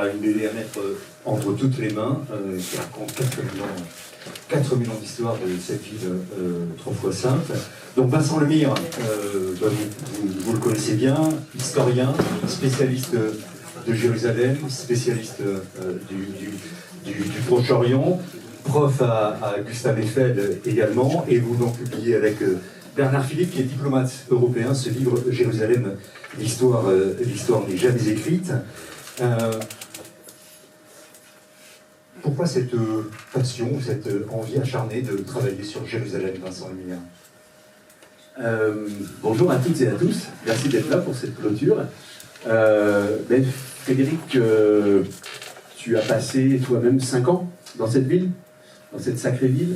voilà une BD à mettre entre toutes les mains, qui raconte 4 000 ans d'histoire de cette ville 3 fois sainte. Donc Vincent Lemire, vous le connaissez bien, historien, spécialiste de Jérusalem, spécialiste du Proche-Orient, prof à Gustave Eiffel également, et vous donc publiez avec Bernard Philippe, qui est diplomate européen, ce livre Jérusalem, l'histoire n'est jamais écrite. Pourquoi cette passion, cette envie acharnée de travailler sur Jérusalem, Vincent Lemire? Bonjour à toutes et à tous, merci d'être là pour cette clôture. Frédéric, tu as passé toi-même 5 ans dans cette ville, dans cette sacrée ville,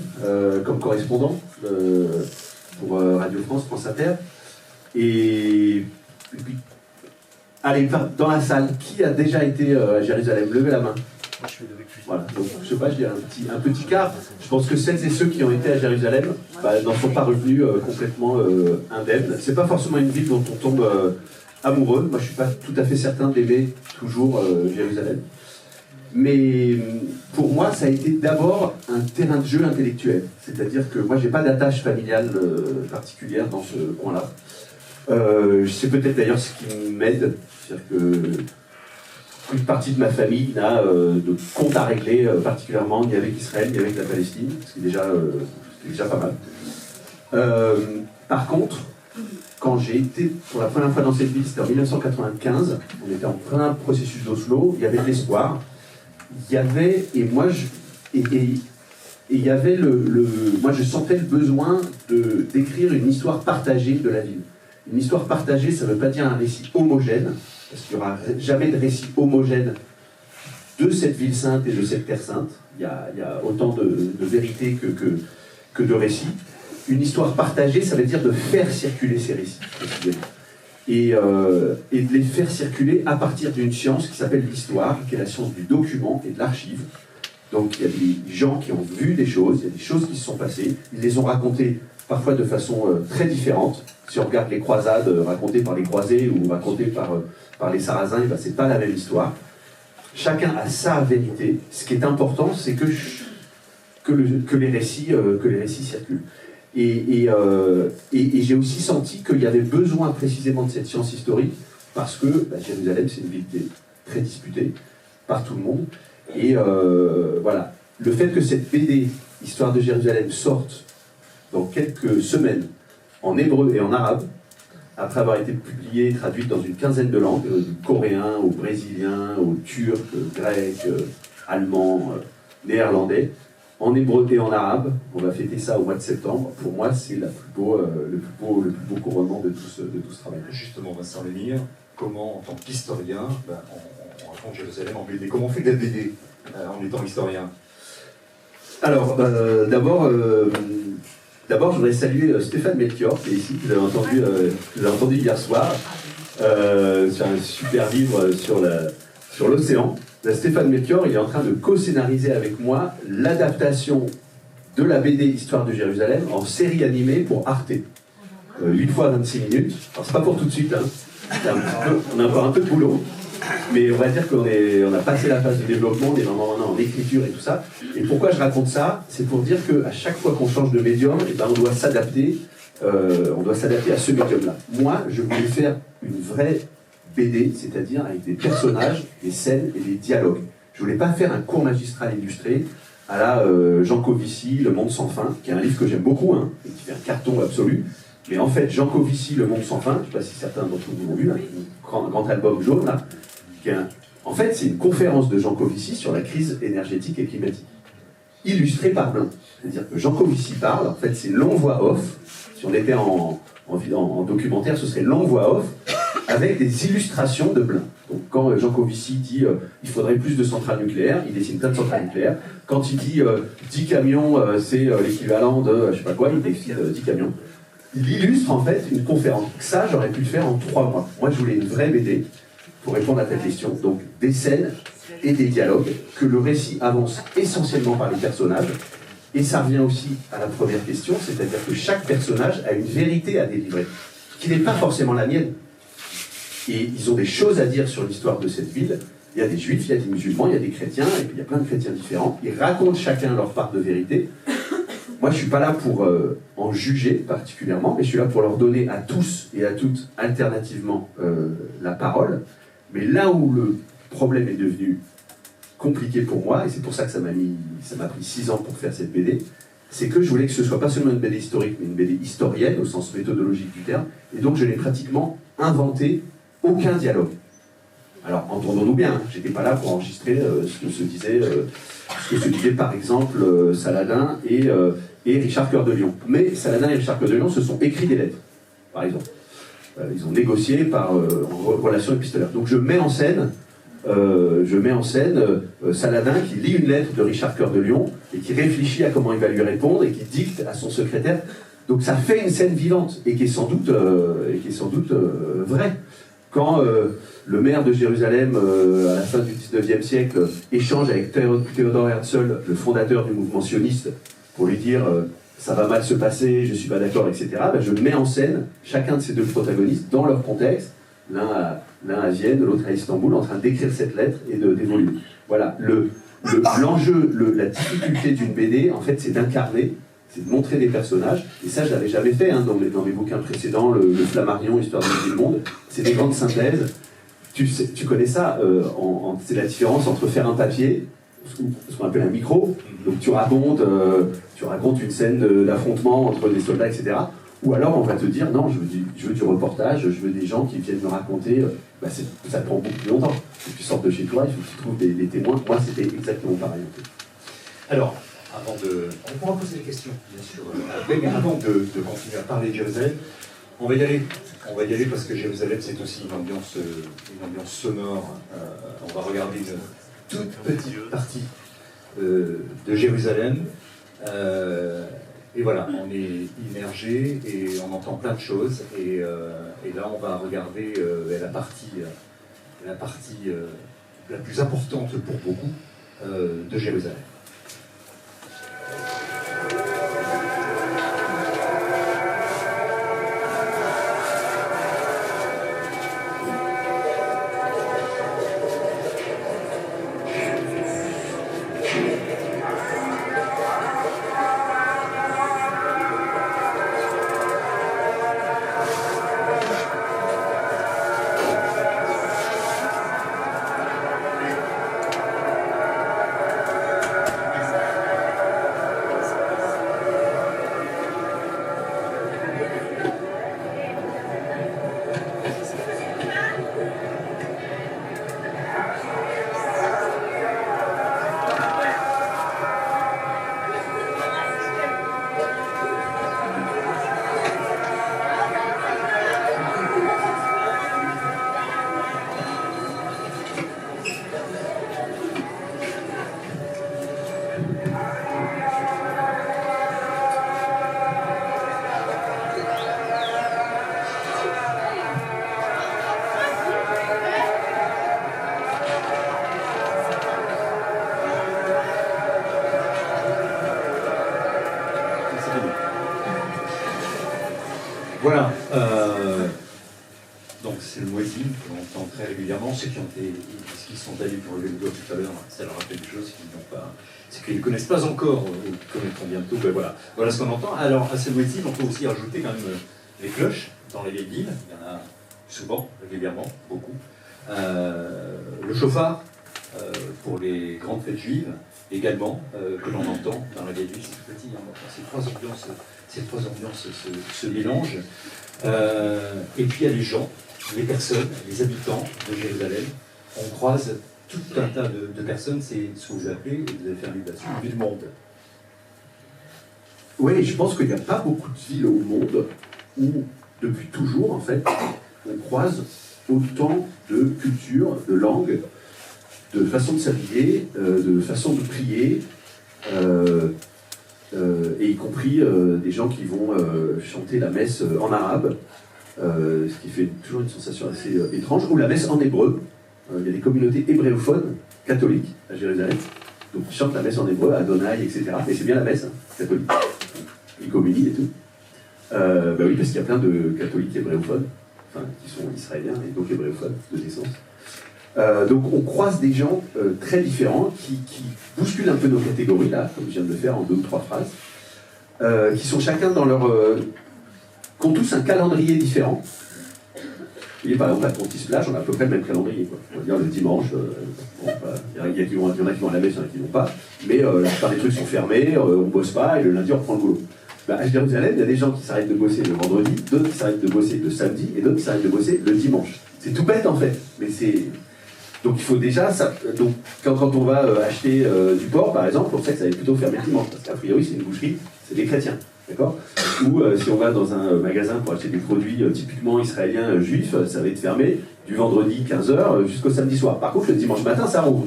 comme correspondant pour Radio France, France Inter. Et puis, allez, dans la salle, qui a déjà été à Jérusalem? Levez la main. Voilà, donc je sais pas, je dirais un petit quart. Je pense que celles et ceux qui ont été à Jérusalem n'en sont pas revenus complètement indemnes. C'est pas forcément une ville dont on tombe amoureux. Moi, je suis pas tout à fait certain d'aimer toujours Jérusalem. Mais pour moi, ça a été d'abord un terrain de jeu intellectuel. C'est-à-dire que moi, j'ai pas d'attache familiale particulière dans ce coin-là. C'est peut-être d'ailleurs ce qui m'aide. C'est-à-dire que une partie de ma famille n'a de compte à régler particulièrement ni avec Israël ni avec la Palestine, ce qui est déjà pas mal. Par contre, quand j'ai été pour la première fois dans cette ville, c'était en 1995, on était en plein processus d'Oslo, il y avait de l'espoir, il y avait, et moi il y avait moi je sentais le besoin d'écrire une histoire partagée de la ville. Une histoire partagée, ça ne veut pas dire un récit homogène, parce qu'il n'y aura jamais de récit homogène de cette ville sainte et de cette terre sainte. Il y a autant de vérité que de récits. Une histoire partagée, ça veut dire de faire circuler ces récits, et de les faire circuler à partir d'une science qui s'appelle l'histoire, qui est la science du document et de l'archive. Donc il y a des gens qui ont vu des choses, il y a des choses qui se sont passées, ils les ont racontées parfois de façon très différente. Si on regarde les croisades racontées par les croisés ou racontées par les Sarrasins, c'est pas la même histoire. Chacun a sa vérité. Ce qui est important, c'est que les récits circulent. Et j'ai aussi senti qu'il y avait besoin précisément de cette science historique, parce que Jérusalem, c'est une ville qui est très disputée par tout le monde. Et voilà, le fait que cette BD, Histoire de Jérusalem, sorte dans quelques semaines, en hébreu et en arabe, après avoir été publiée et traduite dans une quinzaine de langues, du coréen au brésilien, au turc, grec, allemand, néerlandais, en hébreu et en arabe. On va fêter ça au mois de septembre. Pour moi, c'est le plus beau couronnement de tout ce travail. Justement, Vincent Lemire, comment, en tant qu'historien, on raconte Jérusalem en BD? Comment on fait de la BD en étant historien? Alors, D'abord, je voudrais saluer Stéphane Melchior, qui est ici, que vous avez entendu hier soir, sur un super livre sur l'océan. Stéphane Melchior, il est en train de co-scénariser avec moi l'adaptation de la BD Histoire de Jérusalem en série animée pour Arte. 8 fois 26 minutes. Alors, c'est pas pour tout de suite, hein. On a encore un peu de boulot. Mais on va dire qu'on a passé la phase de développement, on est vraiment maintenant en écriture et tout ça. Et pourquoi je raconte ça? C'est pour dire qu'à chaque fois qu'on change de médium, on doit s'adapter à ce médium-là. Moi, je voulais faire une vraie BD, c'est-à-dire avec des personnages, des scènes et des dialogues. Je voulais pas faire un cours magistral illustré à la Jean Covici, Le Monde sans fin, qui est un livre que j'aime beaucoup, hein, et qui fait un carton absolu. Mais en fait, Jean Covici, Le Monde sans fin, je ne sais pas si certains d'entre vous l'ont vu, un grand album jaune, là, en fait, c'est une conférence de Jean Covici sur la crise énergétique et climatique, illustrée par Blin. C'est-à-dire que Jean Covici parle, en fait, c'est long voix off. Si on était en documentaire, ce serait long voix off, avec des illustrations de Blin. Donc, quand Jean Covici dit il faudrait plus de centrales nucléaires, il dessine plein de centrales nucléaires. Quand il dit 10 camions, c'est l'équivalent de, je sais pas quoi, il dessine 10 camions. Il illustre en fait une conférence. Ça, j'aurais pu le faire en 3 mois. Moi, je voulais une vraie BD pour répondre à ta question. Donc, des scènes et des dialogues, que le récit avance essentiellement par les personnages. Et ça revient aussi à la première question, c'est-à-dire que chaque personnage a une vérité à délivrer, qui n'est pas forcément la mienne. Et ils ont des choses à dire sur l'histoire de cette ville Il y a des juifs, il y a des musulmans, il y a des chrétiens, et puis il y a plein de chrétiens différents. Ils racontent chacun leur part de vérité. Moi, je ne suis pas là pour en juger particulièrement, mais je suis là pour leur donner à tous et à toutes alternativement la parole. Mais là où le problème est devenu compliqué pour moi, et c'est pour ça que ça m'a pris 6 ans pour faire cette BD, c'est que je voulais que ce soit pas seulement une BD historique, mais une BD historienne au sens méthodologique du terme, et donc je n'ai pratiquement inventé aucun dialogue. Alors, entendons-nous bien, hein, j'étais pas là pour enregistrer ce que se disait par exemple Saladin et Richard Cœur de Lion. Mais Saladin et Richard Cœur de Lion se sont écrits des lettres, par exemple. Ils ont négocié en relation épistolaire. Donc je mets en scène Saladin qui lit une lettre de Richard Cœur de Lion et qui réfléchit à comment il va lui répondre et qui dicte à son secrétaire. Donc ça fait une scène vivante et qui est sans doute vraie. Quand le maire de Jérusalem, à la fin du XIXe siècle, échange avec Theodor Herzl, le fondateur du mouvement sioniste, pour lui dire ça va mal se passer, je ne suis pas d'accord, etc., ben, je mets en scène chacun de ces deux protagonistes dans leur contexte, l'un à Vienne, l'autre à Istanbul, en train d'écrire cette lettre et d'évoluer. Voilà, l'enjeu, la difficulté d'une BD, en fait, c'est d'incarner, c'est de montrer des personnages, et ça je l'avais jamais fait dans mes bouquins précédents, le Flammarion, Histoire du monde, c'est des grandes synthèses. Tu connais ça, c'est la différence entre faire un papier, ce qu'on appelle un micro, donc tu racontes une scène d'affrontement entre des soldats, etc. Ou alors on va te dire, non, je veux du reportage, je veux des gens qui viennent me raconter, ça prend beaucoup plus longtemps. Et tu sors de chez toi, il faut que tu trouves des témoins. Moi c'était exactement pareil. En fait. Alors, on pourra poser des questions, bien sûr, mais avant de continuer à parler de Jérusalem, on va y aller parce que Jérusalem, c'est aussi une ambiance sonore. On va regarder une toute petite partie de Jérusalem. Et voilà, on est immergé et on entend plein de choses. Et là, on va regarder la partie la plus importante pour beaucoup de Jérusalem. Voilà, donc c'est le muezzin que l'on entend très régulièrement. Ceux qui sont allés pour lever le doigt tout à l'heure, ça leur rappelle des choses qu'ils n'ont pas, c'est qu'ils ne connaissent pas encore, ou connaîtront bientôt. Ben voilà ce qu'on entend. Alors à ce muezzin, on peut aussi rajouter quand même les cloches dans les vieilles villes. Il y en a souvent, régulièrement, beaucoup. Le chauffard pour les grandes fêtes juives également, que l'on entend dans la vieille ville, c'est tout petit. Ces trois ambiances se mélangent. Et puis il y a les gens, les personnes, les habitants de Jérusalem. On croise tout un tas de personnes, c'est ce que vous appelez, et vous avez fait un livre là-dessus, du monde. Oui, je pense qu'il n'y a pas beaucoup de villes au monde où, depuis toujours, en fait, on croise autant de cultures, de langues, de façons de s'habiller, de façons de prier, et y compris des gens qui vont chanter la messe en arabe, ce qui fait toujours une sensation assez étrange, ou la messe en hébreu. Il y a des communautés hébréophones catholiques à Jérusalem, donc ils chantent la messe en hébreu, Adonai, etc. Mais c'est bien la messe, hein, catholique. Ils communient et tout. Oui, parce qu'il y a plein de catholiques hébréophones, qui sont israéliens et donc hébréophones de naissance. Donc on croise des gens très différents qui bousculent un peu nos catégories, là, comme je viens de le faire en 2 ou 3 phrases, qui sont chacun dans leur... qui ont tous un calendrier différent. Vous voyez, par exemple, à Pontis-Plage, on a à peu près le même calendrier, quoi. On va dire le dimanche, il y en a qui vont à la messe, il y en a qui ne vont pas, mais la plupart des trucs sont fermés, on ne bosse pas, et le lundi on reprend le boulot. À Jérusalem, il y a des gens qui s'arrêtent de bosser le vendredi, d'autres qui s'arrêtent de bosser le samedi, et d'autres qui s'arrêtent de bosser le dimanche. C'est tout bête en fait, mais c'est... Donc il faut déjà... Donc, quand on va acheter du porc, par exemple, on sait que ça va être plutôt fermé le dimanche, parce qu'a priori c'est une boucherie, c'est des chrétiens. D'accord ? Ou si on va dans un magasin pour acheter des produits typiquement israéliens juifs, ça va être fermé du vendredi 15h jusqu'au samedi soir. Par contre, le dimanche matin, ça rouvre.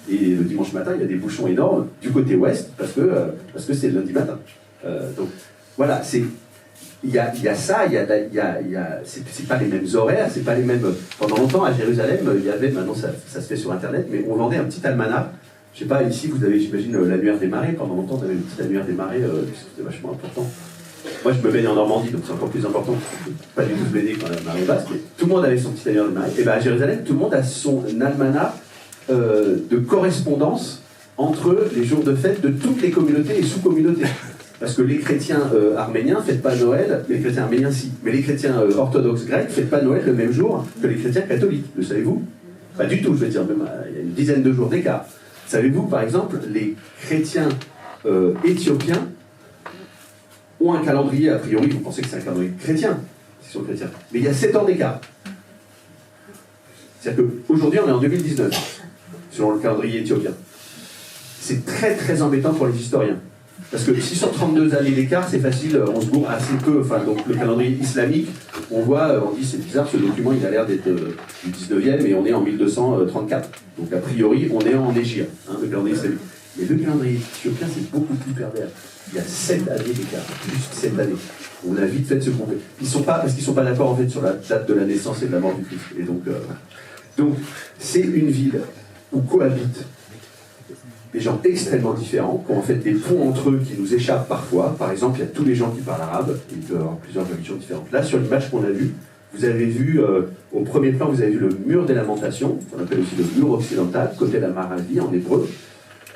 Et le dimanche matin, il y a des bouchons énormes du côté ouest, parce que c'est le lundi matin. Donc voilà, il y a ça, c'est pas les mêmes horaires, c'est pas les mêmes... Pendant longtemps, à Jérusalem, il y avait, maintenant ça se fait sur Internet, mais on vendait un petit almanach. Je sais pas, ici vous avez, j'imagine, l'annuaire des marées. Pendant longtemps, vous avez le petit annuaire des marées, c'était vachement important. Moi, je me baigne en Normandie, donc c'est encore plus important. Je ne peux pas du tout se baigner quand la marée basse, mais tout le monde avait son petit annuaire des marées. Et bien à Jérusalem, tout le monde a son almanach de correspondance entre les jours de fête de toutes les communautés et sous-communautés. Parce que les chrétiens arméniens ne fêtent pas Noël, les chrétiens arméniens si, mais les chrétiens orthodoxes grecs ne fêtent pas Noël le même jour que les chrétiens catholiques. Le savez-vous? Pas du tout, je veux dire, même il y a une dizaine de jours d'écart. Savez-vous, par exemple, les chrétiens éthiopiens ont un calendrier, a priori, vous pensez que c'est un calendrier chrétien, s'ils sont chrétiens, mais il y a 7 ans d'écart. C'est-à-dire qu'aujourd'hui, on est en 2019, selon le calendrier éthiopien. C'est très très embêtant pour les historiens. Parce que 632 années d'écart, c'est facile, on se gourre assez peu. Enfin, donc le calendrier islamique, on voit, on dit c'est bizarre, ce document il a l'air d'être du 19e et on est en 1234. Donc a priori, on est en Égypte, le calendrier islamique. Mais le calendrier éthiopien, c'est beaucoup plus pervers. Il y a 7 années d'écart, juste 7 années. On a vite fait de se tromper. Parce qu'ils ne sont pas d'accord en fait sur la date de la naissance et de la mort du Christ. Et donc c'est une ville où cohabitent des gens extrêmement différents, qui ont en fait des ponts entre eux qui nous échappent parfois. Par exemple, il y a tous les gens qui parlent arabe, il peut y avoir plusieurs religions différentes. Là, sur l'image qu'on a vue, vous avez vu, au premier plan, vous avez vu le mur des lamentations, qu'on appelle aussi le mur occidental, côté la Maravi en hébreu,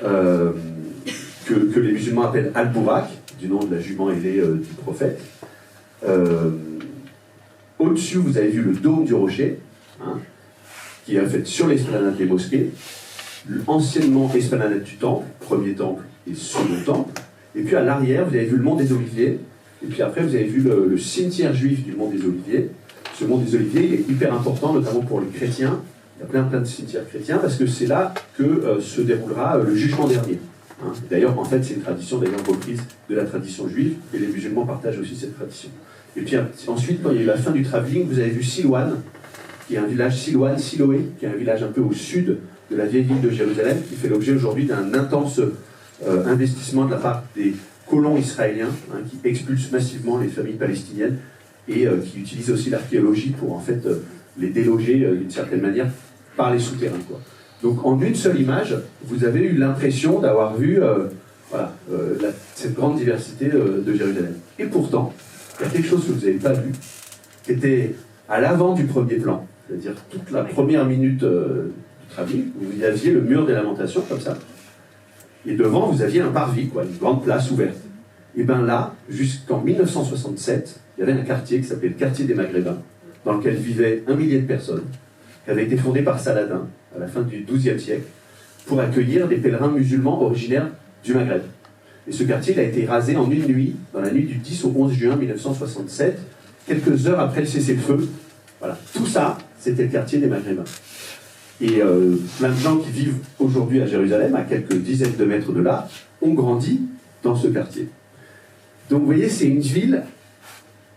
que les musulmans appellent Al-Bourak, du nom de la jument ailée du prophète. Au-dessus, vous avez vu le dôme du rocher, qui est en fait sur l'esplanade des mosquées, anciennement esplanade du temple, premier temple et second temple. Et puis à l'arrière, vous avez vu le mont des Oliviers. Et puis après, vous avez vu le cimetière juif du mont des Oliviers. Ce mont des Oliviers il est hyper important, notamment pour les chrétiens. Il y a plein de cimetières chrétiens, parce que c'est là que se déroulera le jugement dernier. D'ailleurs, en fait, c'est une tradition reprise de la tradition juive, et les musulmans partagent aussi cette tradition. Et puis ensuite, quand il y a eu la fin du travelling, vous avez vu Silouane, qui est un village Siloé, qui est un village un peu au sud de la vieille ville de Jérusalem, qui fait l'objet aujourd'hui d'un intense investissement de la part des colons israéliens, qui expulsent massivement les familles palestiniennes et qui utilisent aussi l'archéologie pour en fait les déloger d'une certaine manière par les souterrains, quoi. Donc en une seule image, vous avez eu l'impression d'avoir vu cette grande diversité de Jérusalem. Et pourtant, il y a quelque chose que vous n'avez pas vu, qui était à l'avant du premier plan, c'est-à-dire toute la première minute travelling, vous aviez le mur des lamentations, comme ça, et devant, vous aviez un parvis, une grande place ouverte. Et bien là, jusqu'en 1967, il y avait un quartier qui s'appelait le quartier des Maghrébins, dans lequel vivaient 1 millier de personnes, qui avait été fondé par Saladin, à la fin du XIIe siècle, pour accueillir des pèlerins musulmans originaires du Maghreb. Et ce quartier il a été rasé en une nuit, dans la nuit du 10 au 11 juin 1967, quelques heures après le cessez-le-feu. Voilà, tout ça, c'était le quartier des Maghrébins. Et plein de gens qui vivent aujourd'hui à Jérusalem, à quelques dizaines de mètres de là, ont grandi dans ce quartier. Donc vous voyez, c'est une ville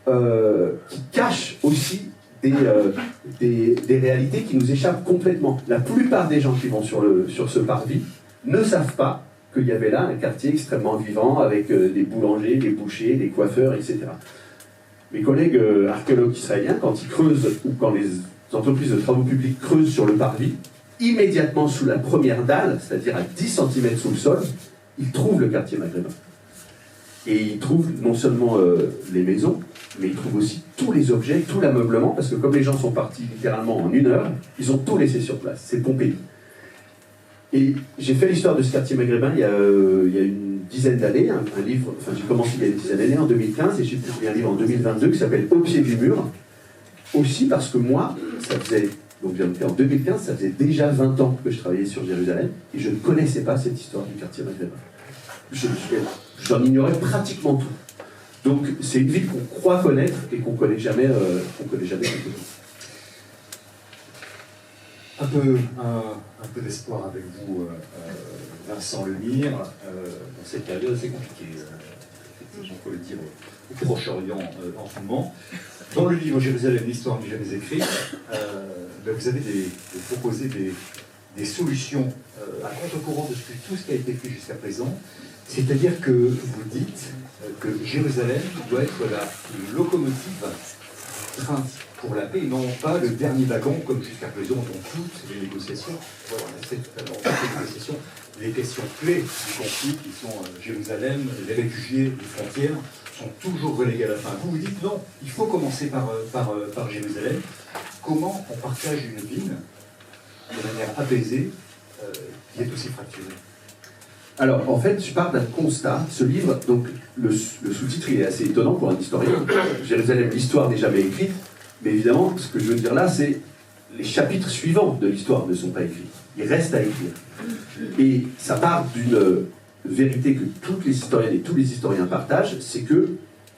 qui cache aussi des réalités qui nous échappent complètement. La plupart des gens qui vont sur ce parvis ne savent pas qu'il y avait là un quartier extrêmement vivant, avec des boulangers, des bouchers, des coiffeurs, etc. Mes collègues archéologues israéliens, quand ils creusent, ou quand les entreprises de travaux publics creusent sur le parvis, immédiatement sous la première dalle, c'est-à-dire à 10 cm sous le sol, ils trouvent le quartier maghrébin. Et ils trouvent non seulement les maisons, mais ils trouvent aussi tous les objets, tout l'ameublement, parce que comme les gens sont partis littéralement en 1 heure, ils ont tout laissé sur place. C'est Pompéi. Et j'ai fait l'histoire de ce quartier maghrébin il y a une dizaine d'années, un livre, enfin j'ai commencé il y a une dizaine d'années, en 2015, et j'ai publié un livre en 2022 qui s'appelle Au pied du mur, aussi parce que moi, ça faisait, donc en 2015, ça faisait déjà 20 ans que je travaillais sur Jérusalem, et je ne connaissais pas cette histoire du quartier maghrébin. J'en ignorais pratiquement tout. Donc c'est une ville qu'on croit connaître et qu'on ne connaît jamais complètement. Un peu d'espoir avec vous, Vincent Lemire, dans cette période assez compliquée, effectivement, on peut le dire, au Proche-Orient en ce moment. Dans le livre Jérusalem, l'histoire n'est jamais écrite, vous avez proposé des solutions à contre-courant de tout ce qui a été fait jusqu'à présent. C'est-à-dire que vous dites que Jérusalem doit être la locomotive train pour la paix et non pas le dernier wagon comme jusqu'à présent dans toutes les négociations. Voilà, on a fait tout à l'heure, dans toutes les négociations, les questions clés du conflit qui sont Jérusalem, les réfugiés, les frontières, sont toujours reléguées à la fin. Vous dites non, il faut commencer par Jérusalem. Comment on partage une ville de manière apaisée qui est aussi fracturée? Alors, en fait, je pars d'un constat. Ce livre, donc, le sous-titre, il est assez étonnant pour un historien. Jérusalem, l'histoire n'est jamais écrite. Mais évidemment, ce que je veux dire là, c'est les chapitres suivants de l'histoire ne sont pas écrits. Il reste à écrire. Et ça part d'une vérité que toutes les historiennes et tous les historiens partagent, c'est que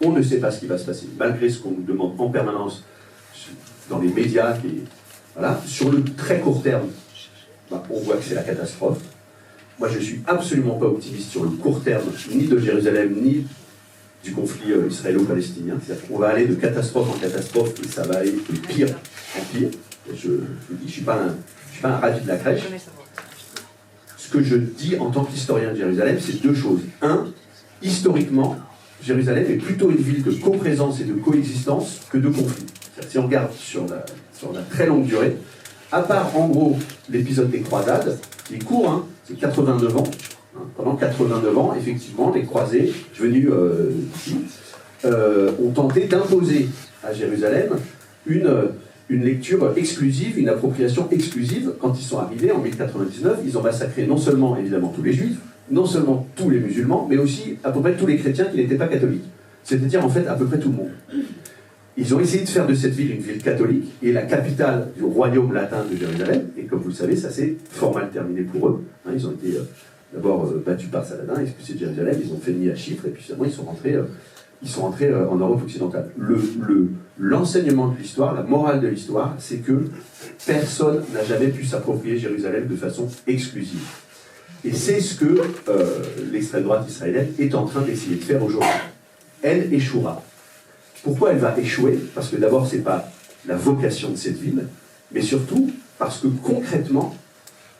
on ne sait pas ce qui va se passer. Malgré ce qu'on nous demande en permanence dans les médias, voilà, sur le très court terme, on voit que c'est la catastrophe. Moi, je ne suis absolument pas optimiste sur le court terme, ni de Jérusalem, ni du conflit israélo-palestinien. C'est-à-dire qu'on va aller de catastrophe en catastrophe et ça va aller de pire en pire. Je vous dis, je ne suis pas un ravi de la crèche. Ce que je dis en tant qu'historien de Jérusalem, c'est deux choses. Un, historiquement, Jérusalem est plutôt une ville de coprésence et de coexistence que de conflit. Si on regarde sur la très longue durée, à part en gros l'épisode des croisades, qui est court, hein, c'est 89 ans. Pendant 89 ans, effectivement, les croisés venus d'ici ont tenté d'imposer à Jérusalem une lecture exclusive, une appropriation exclusive. Quand ils sont arrivés en 1099, ils ont massacré non seulement évidemment tous les juifs, non seulement tous les musulmans, mais aussi à peu près tous les chrétiens qui n'étaient pas catholiques. C'est-à-dire en fait à peu près tout le monde. Ils ont essayé de faire de cette ville une ville catholique et la capitale du royaume latin de Jérusalem, et comme vous le savez, ça s'est fort mal terminé pour eux. Hein, ils ont été d'abord battus par Saladin, expulsés de Jérusalem, ils ont fait nid à Chypre, et puis finalement ils sont rentrés en Europe occidentale. L'enseignement de l'histoire, la morale de l'histoire, c'est que personne n'a jamais pu s'approprier Jérusalem de façon exclusive. Et c'est ce que l'extrême droite israélienne est en train d'essayer de faire aujourd'hui. Elle échouera. Pourquoi elle va échouer? Parce que d'abord, ce n'est pas la vocation de cette ville, mais surtout parce que concrètement,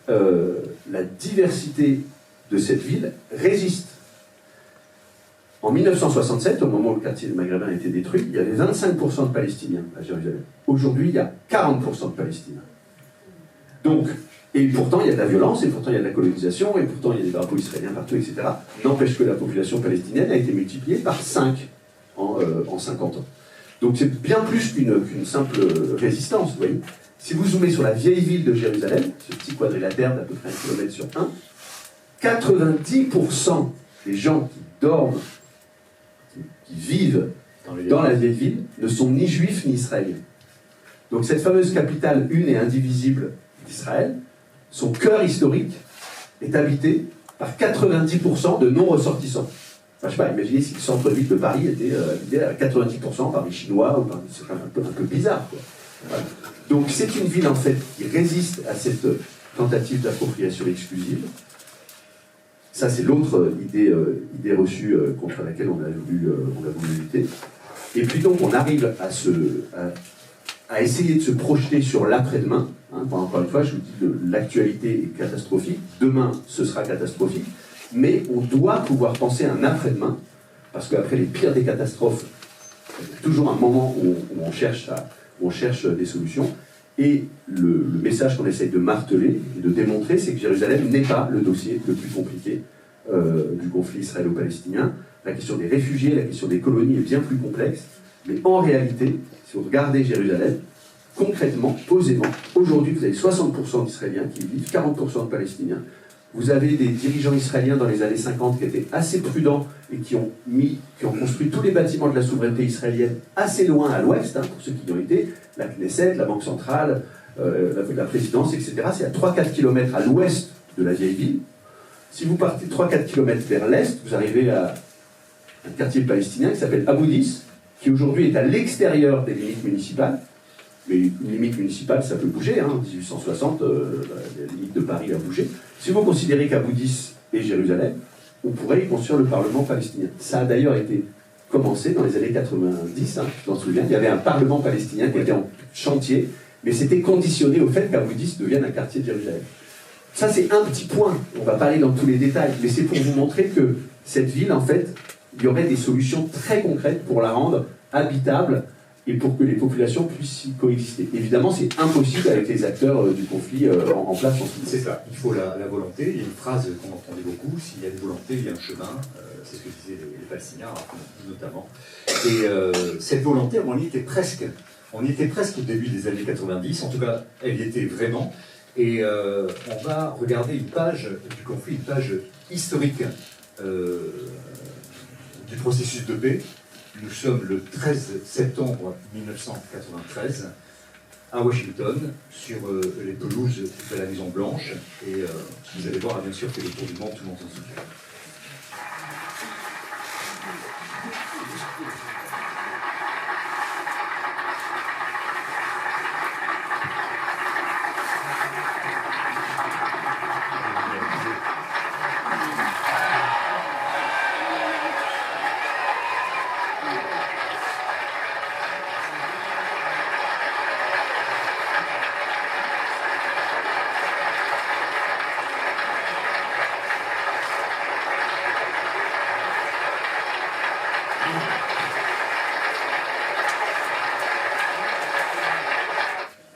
la diversité de cette ville résiste. En 1967, au moment où le quartier maghrébin a été détruit, il y avait 25% de Palestiniens à Jérusalem. Aujourd'hui, il y a 40% de Palestiniens. Donc, et pourtant, il y a de la violence, et pourtant, il y a de la colonisation, et pourtant, il y a des drapeaux israéliens partout, etc. N'empêche que la population palestinienne a été multipliée par 5 en 50 ans. Donc, c'est bien plus qu'une simple résistance, vous voyez. Si vous zoomez sur la vieille ville de Jérusalem, ce petit quadrilatère d'à peu près 1 km sur 1, 90% des gens qui dorment, qui vivent dans la vieille ville, ne sont ni juifs ni israéliens. Donc cette fameuse capitale une et indivisible d'Israël, son cœur historique est habité par 90% de non-ressortissants. Enfin, je sais pas, imaginez si le centre-ville de Paris était habité à 90% par des Chinois, ou par des... c'est un peu bizarre, quoi. Voilà. Donc c'est une ville en fait qui résiste à cette tentative d'appropriation exclusive. Ça c'est l'autre idée reçue contre laquelle on a voulu lutter. Et puis donc on arrive à essayer de se projeter sur l'après-demain. Hein. Encore une fois, je vous dis l'actualité est catastrophique, demain ce sera catastrophique, mais on doit pouvoir penser à un après-demain, parce qu'après les pires des catastrophes, il y a toujours un moment où on cherche des solutions. Et le message qu'on essaye de marteler et de démontrer, c'est que Jérusalem n'est pas le dossier le plus compliqué du conflit israélo-palestinien. La question des réfugiés, la question des colonies est bien plus complexe. Mais en réalité, si vous regardez Jérusalem, concrètement, posément, aujourd'hui, vous avez 60% d'Israéliens qui y vivent, 40% de Palestiniens. Vous avez des dirigeants israéliens dans les années 50 qui étaient assez prudents et qui ont construit tous les bâtiments de la souveraineté israélienne assez loin à l'ouest, hein, pour ceux qui y ont été, la Knesset, la Banque centrale, la présidence, etc. C'est à 3-4 km à l'ouest de la vieille ville. Si vous partez 3-4 km vers l'est, vous arrivez à un quartier palestinien qui s'appelle Abu Dis, qui aujourd'hui est à l'extérieur des limites municipales. Mais une limite municipale, ça peut bouger. En 1860, la limite de Paris a bougé. Si vous considérez qu'Abu Dis est Jérusalem, on pourrait y construire le Parlement palestinien. Ça a d'ailleurs été commencé dans les années 90, je m'en souviens. Il y avait un Parlement palestinien qui était en chantier, mais c'était conditionné au fait qu'Abu Dis devienne un quartier de Jérusalem. Ça, c'est un petit point. On ne va pas aller dans tous les détails, mais c'est pour vous montrer que cette ville, en fait, il y aurait des solutions très concrètes pour la rendre habitable et pour que les populations puissent y coexister. Évidemment, c'est impossible avec les acteurs du conflit en place en ce moment. C'est ça, il faut la volonté. Il y a une phrase qu'on entendait beaucoup, s'il y a une volonté, il y a un chemin. C'est ce que disaient les Palestiniens, notamment. Et cette volonté, on y était presque. On y était presque au début des années 90, en tout cas, elle y était vraiment. Et on va regarder une page du conflit, une page historique du processus de paix. Nous sommes le 13 septembre 1993 à Washington, sur les pelouses de la Maison Blanche. Et vous allez voir, bien sûr, que le tour du monde, tout le monde s'en souvient.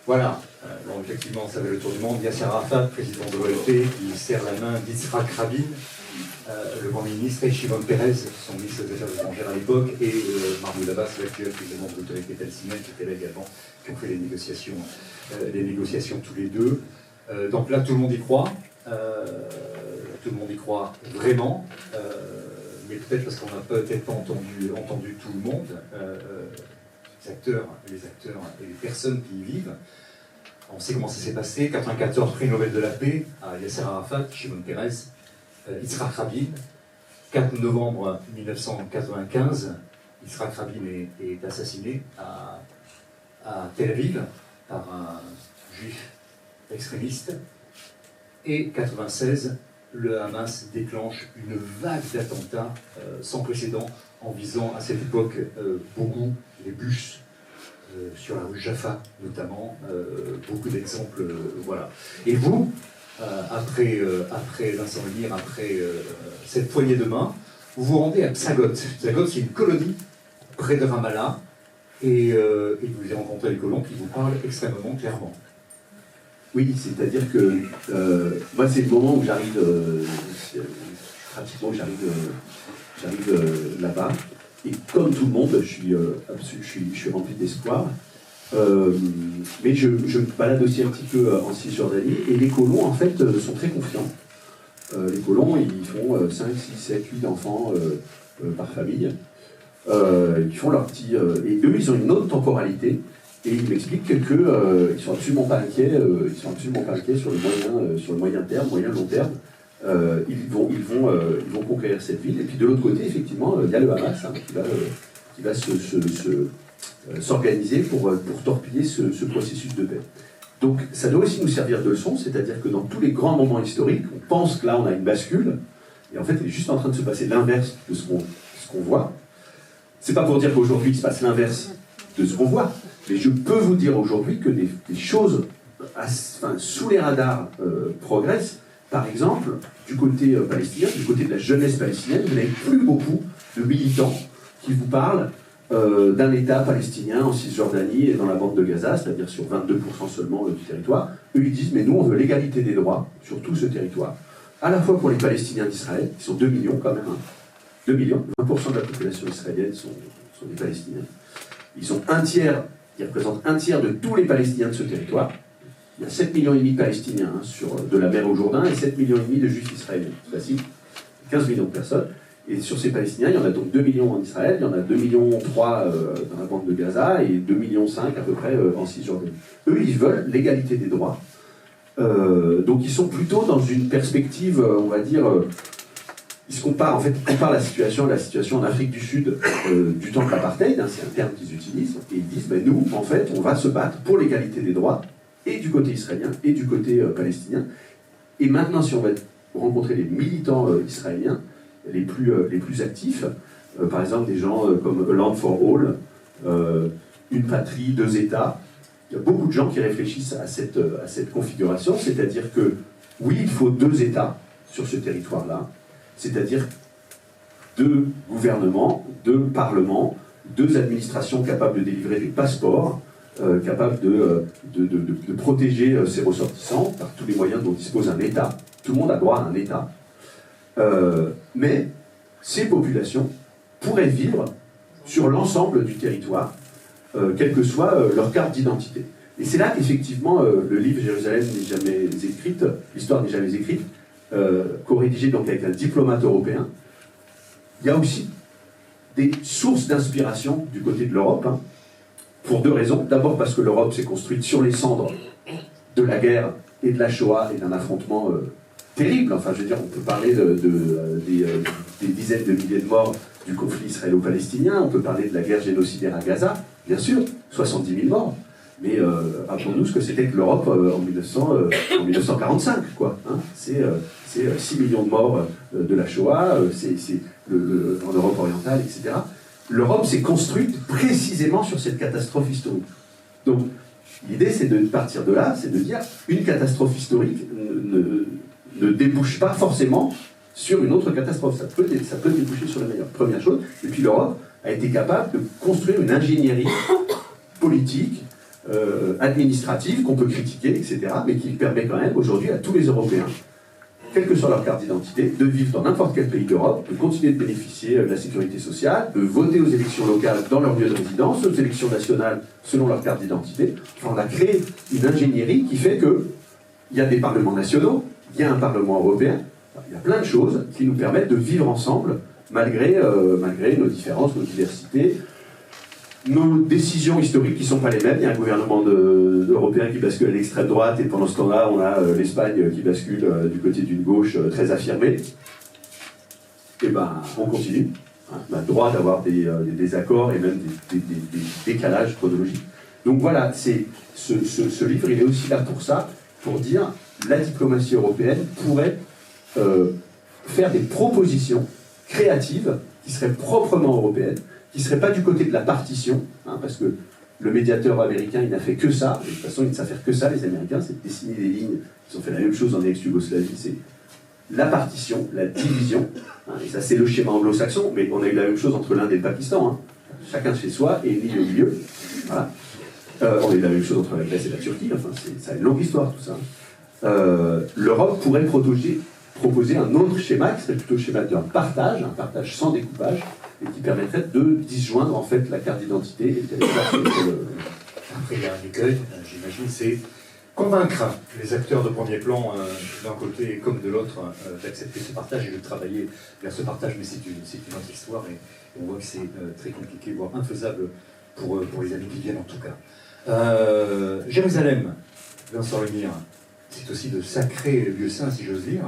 Voilà, donc effectivement, ça va le tour du monde. Yasser Arafat, président de l'OLP, qui serre la main d'Yitzhak Rabin, le Grand ministre, et Shimon Peres, son ministre des Affaires étrangères à l'époque, et Mahmoud Abbas, l'actuel président de l'autorité palestinienne, qui était là également, qui ont fait les négociations tous les deux. Donc là, tout le monde y croit. Tout le monde y croit vraiment. Mais peut-être parce qu'on n'a peut-être pas entendu tout le monde. Les acteurs et les personnes qui y vivent. On sait comment ça s'est passé. 94, prix Nobel de la paix à Yasser Arafat, Shimon Peres, Yitzhak Rabin. 4 novembre 1995, Yitzhak Rabin est assassiné à Tel Aviv par un juif extrémiste. Et 96, le Hamas déclenche une vague d'attentats sans précédent en visant à cette époque beaucoup les bus sur la rue Jaffa notamment, beaucoup d'exemples, voilà. Et vous, après Vincent Lemire, après cette poignée de main, vous vous rendez à Psagot. Psagot, c'est une colonie près de Ramallah, et vous avez rencontré les colons qui vous parlent extrêmement clairement. Oui, c'est-à-dire que moi, c'est le moment où j'arrive, pratiquement j'arrive là-bas, et comme tout le monde, je suis rempli d'espoir. Mais je me balade aussi un petit peu en Cisjordanie, et les colons, en fait, sont très confiants. Les colons, ils font 5, 6, 7, 8 enfants par famille. Ils font leur petit... et eux, ils ont une autre temporalité. Et ils m'expliquent qu'ils ne sont absolument pas inquiets. Ils sont absolument pas inquiets sur le moyen terme, moyen-long terme. Ils vont conquérir cette ville. Et puis de l'autre côté, effectivement, il y a le Hamas qui va s'organiser pour torpiller ce processus de paix. Donc ça doit aussi nous servir de leçon, c'est-à-dire que dans tous les grands moments historiques, on pense que là on a une bascule, et en fait il est juste en train de se passer l'inverse de ce qu'on voit. C'est pas pour dire qu'aujourd'hui il se passe l'inverse de ce qu'on voit, mais je peux vous dire aujourd'hui que des choses sous les radars progressent. Par exemple, du côté palestinien, du côté de la jeunesse palestinienne, vous n'avez plus beaucoup de militants qui vous parlent d'un État palestinien en Cisjordanie et dans la bande de Gaza, c'est-à-dire sur 22% seulement du territoire. Eux, ils disent, mais nous, on veut l'égalité des droits sur tout ce territoire, à la fois pour les Palestiniens d'Israël, qui sont 2 millions quand même, 2 millions, 20% de la population israélienne sont des Palestiniens, Ils sont ils représentent un tiers de tous les Palestiniens de ce territoire. Il y a 7,5 millions de Palestiniens de la mer au Jourdain et 7,5 millions de Juifs israéliens. C'est facile, 15 millions de personnes. Et sur ces Palestiniens, il y en a donc 2 millions en Israël, il y en a 2,3 millions dans la bande de Gaza et 2,5 millions à peu près en Cisjordanie. Eux, ils veulent l'égalité des droits. Donc ils sont plutôt dans une perspective, on va dire, ils se comparent, en fait, ils comparent la situation en Afrique du Sud du temps de l'apartheid, hein, c'est un terme qu'ils utilisent, et ils disent, ben, nous, en fait, on va se battre pour l'égalité des droits, et du côté israélien, et du côté palestinien. Et maintenant, si on va rencontrer les militants israéliens, les plus actifs, par exemple des gens comme A Land for All, Une patrie, deux États, il y a beaucoup de gens qui réfléchissent à cette configuration, c'est-à-dire que oui, il faut 2 États sur ce territoire-là, c'est-à-dire 2 gouvernements, 2 parlements, 2 administrations capables de délivrer des passeports, capables de protéger ses ressortissants par tous les moyens dont dispose un État. Tout le monde a droit à un État. Mais ces populations pourraient vivre sur l'ensemble du territoire, quelle que soit leur carte d'identité. Et c'est là qu'effectivement le livre Jérusalem n'est jamais écrite, l'histoire n'est jamais écrite, co-rédigé donc avec un diplomate européen. Il y a aussi des sources d'inspiration du côté de l'Europe, hein, pour 2 raisons. D'abord parce que l'Europe s'est construite sur les cendres de la guerre et de la Shoah et d'un affrontement terrible. Enfin, je veux dire, on peut parler des dizaines de milliers de morts du conflit israélo-palestinien, on peut parler de la guerre génocidaire à Gaza, bien sûr, 70 000 morts, mais rappelons-nous ce que c'était que l'Europe en 1945, quoi. Hein. C'est 6 millions de morts de la Shoah, en Europe orientale, etc. L'Europe s'est construite précisément sur cette catastrophe historique. Donc, l'idée, c'est de partir de là, c'est de dire, une catastrophe historique ne débouche pas forcément sur une autre catastrophe. Ça peut déboucher sur la meilleure. Première chose. Et puis l'Europe a été capable de construire une ingénierie politique, administrative, qu'on peut critiquer, etc., mais qui permet quand même aujourd'hui à tous les Européens, quelle que soit leur carte d'identité, de vivre dans n'importe quel pays d'Europe, de continuer de bénéficier de la sécurité sociale, de voter aux élections locales dans leur lieu de résidence, aux élections nationales selon leur carte d'identité. Enfin, on a créé une ingénierie qui fait qu'il y a des parlements nationaux, il y a un Parlement européen, il y a plein de choses qui nous permettent de vivre ensemble malgré nos différences, nos diversités, nos décisions historiques qui ne sont pas les mêmes. Il y a un gouvernement européen qui bascule à l'extrême droite et pendant ce temps-là, on a l'Espagne qui bascule du côté d'une gauche très affirmée. Et ben, on continue. Hein, on a le droit d'avoir des désaccords et même des décalages chronologiques. Donc voilà, ce livre, il est aussi là pour ça, pour dire la diplomatie européenne pourrait faire des propositions créatives qui seraient proprement européennes, qui ne seraient pas du côté de la partition, hein, parce que le médiateur américain, il n'a fait que ça, et de toute façon, ils ne savent faire que ça, les Américains, c'est de dessiner des lignes. Ils ont fait la même chose en ex-Yougoslavie, c'est la partition, la division, hein, et ça c'est le schéma anglo-saxon, mais on a eu la même chose entre l'Inde et le Pakistan, hein. Chacun chez soi, et une ligne au milieu, voilà. On a eu la même chose entre la Grèce et la Turquie, enfin, ça a une longue histoire tout ça. L'Europe pourrait proposer un autre schéma, qui serait plutôt le schéma d'un partage, un partage sans découpage, et qui permettrait de disjoindre en fait la carte d'identité et le territoire. Après, il y a un écueil, j'imagine, c'est convaincre les acteurs de premier plan d'un côté comme de l'autre d'accepter ce partage et de travailler vers ce partage, mais c'est une autre histoire et on voit que c'est très compliqué, voire infaisable pour les années qui viennent en tout cas. Jérusalem, Vincent Lemire, c'est aussi de sacrés lieux saints, si j'ose dire.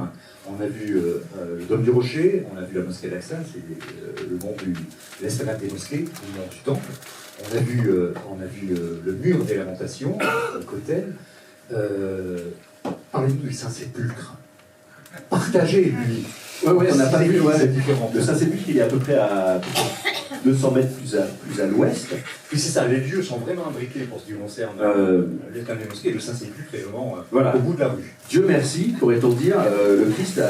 On a vu le Dôme du Rocher, on a vu la mosquée d'Aqsa, c'est le mont de l'esplanade des mosquées, le mont du Temple. On a vu le mur des Lamentations, le Kotel. Parlez-nous du Saint-Sépulcre. Partagez, lui. Oui, on n'a pas vu cette différence. Le Saint-Sépulcre, il est à peu près à 200 mètres plus à l'ouest. Puis c'est ça, les lieux sont vraiment imbriqués pour ce qui concerne l'esplanade des mosquées, et le Saint-Sépulcre est vraiment voilà. Au bout de la rue. Dieu merci, pourrait-on dire, le Christ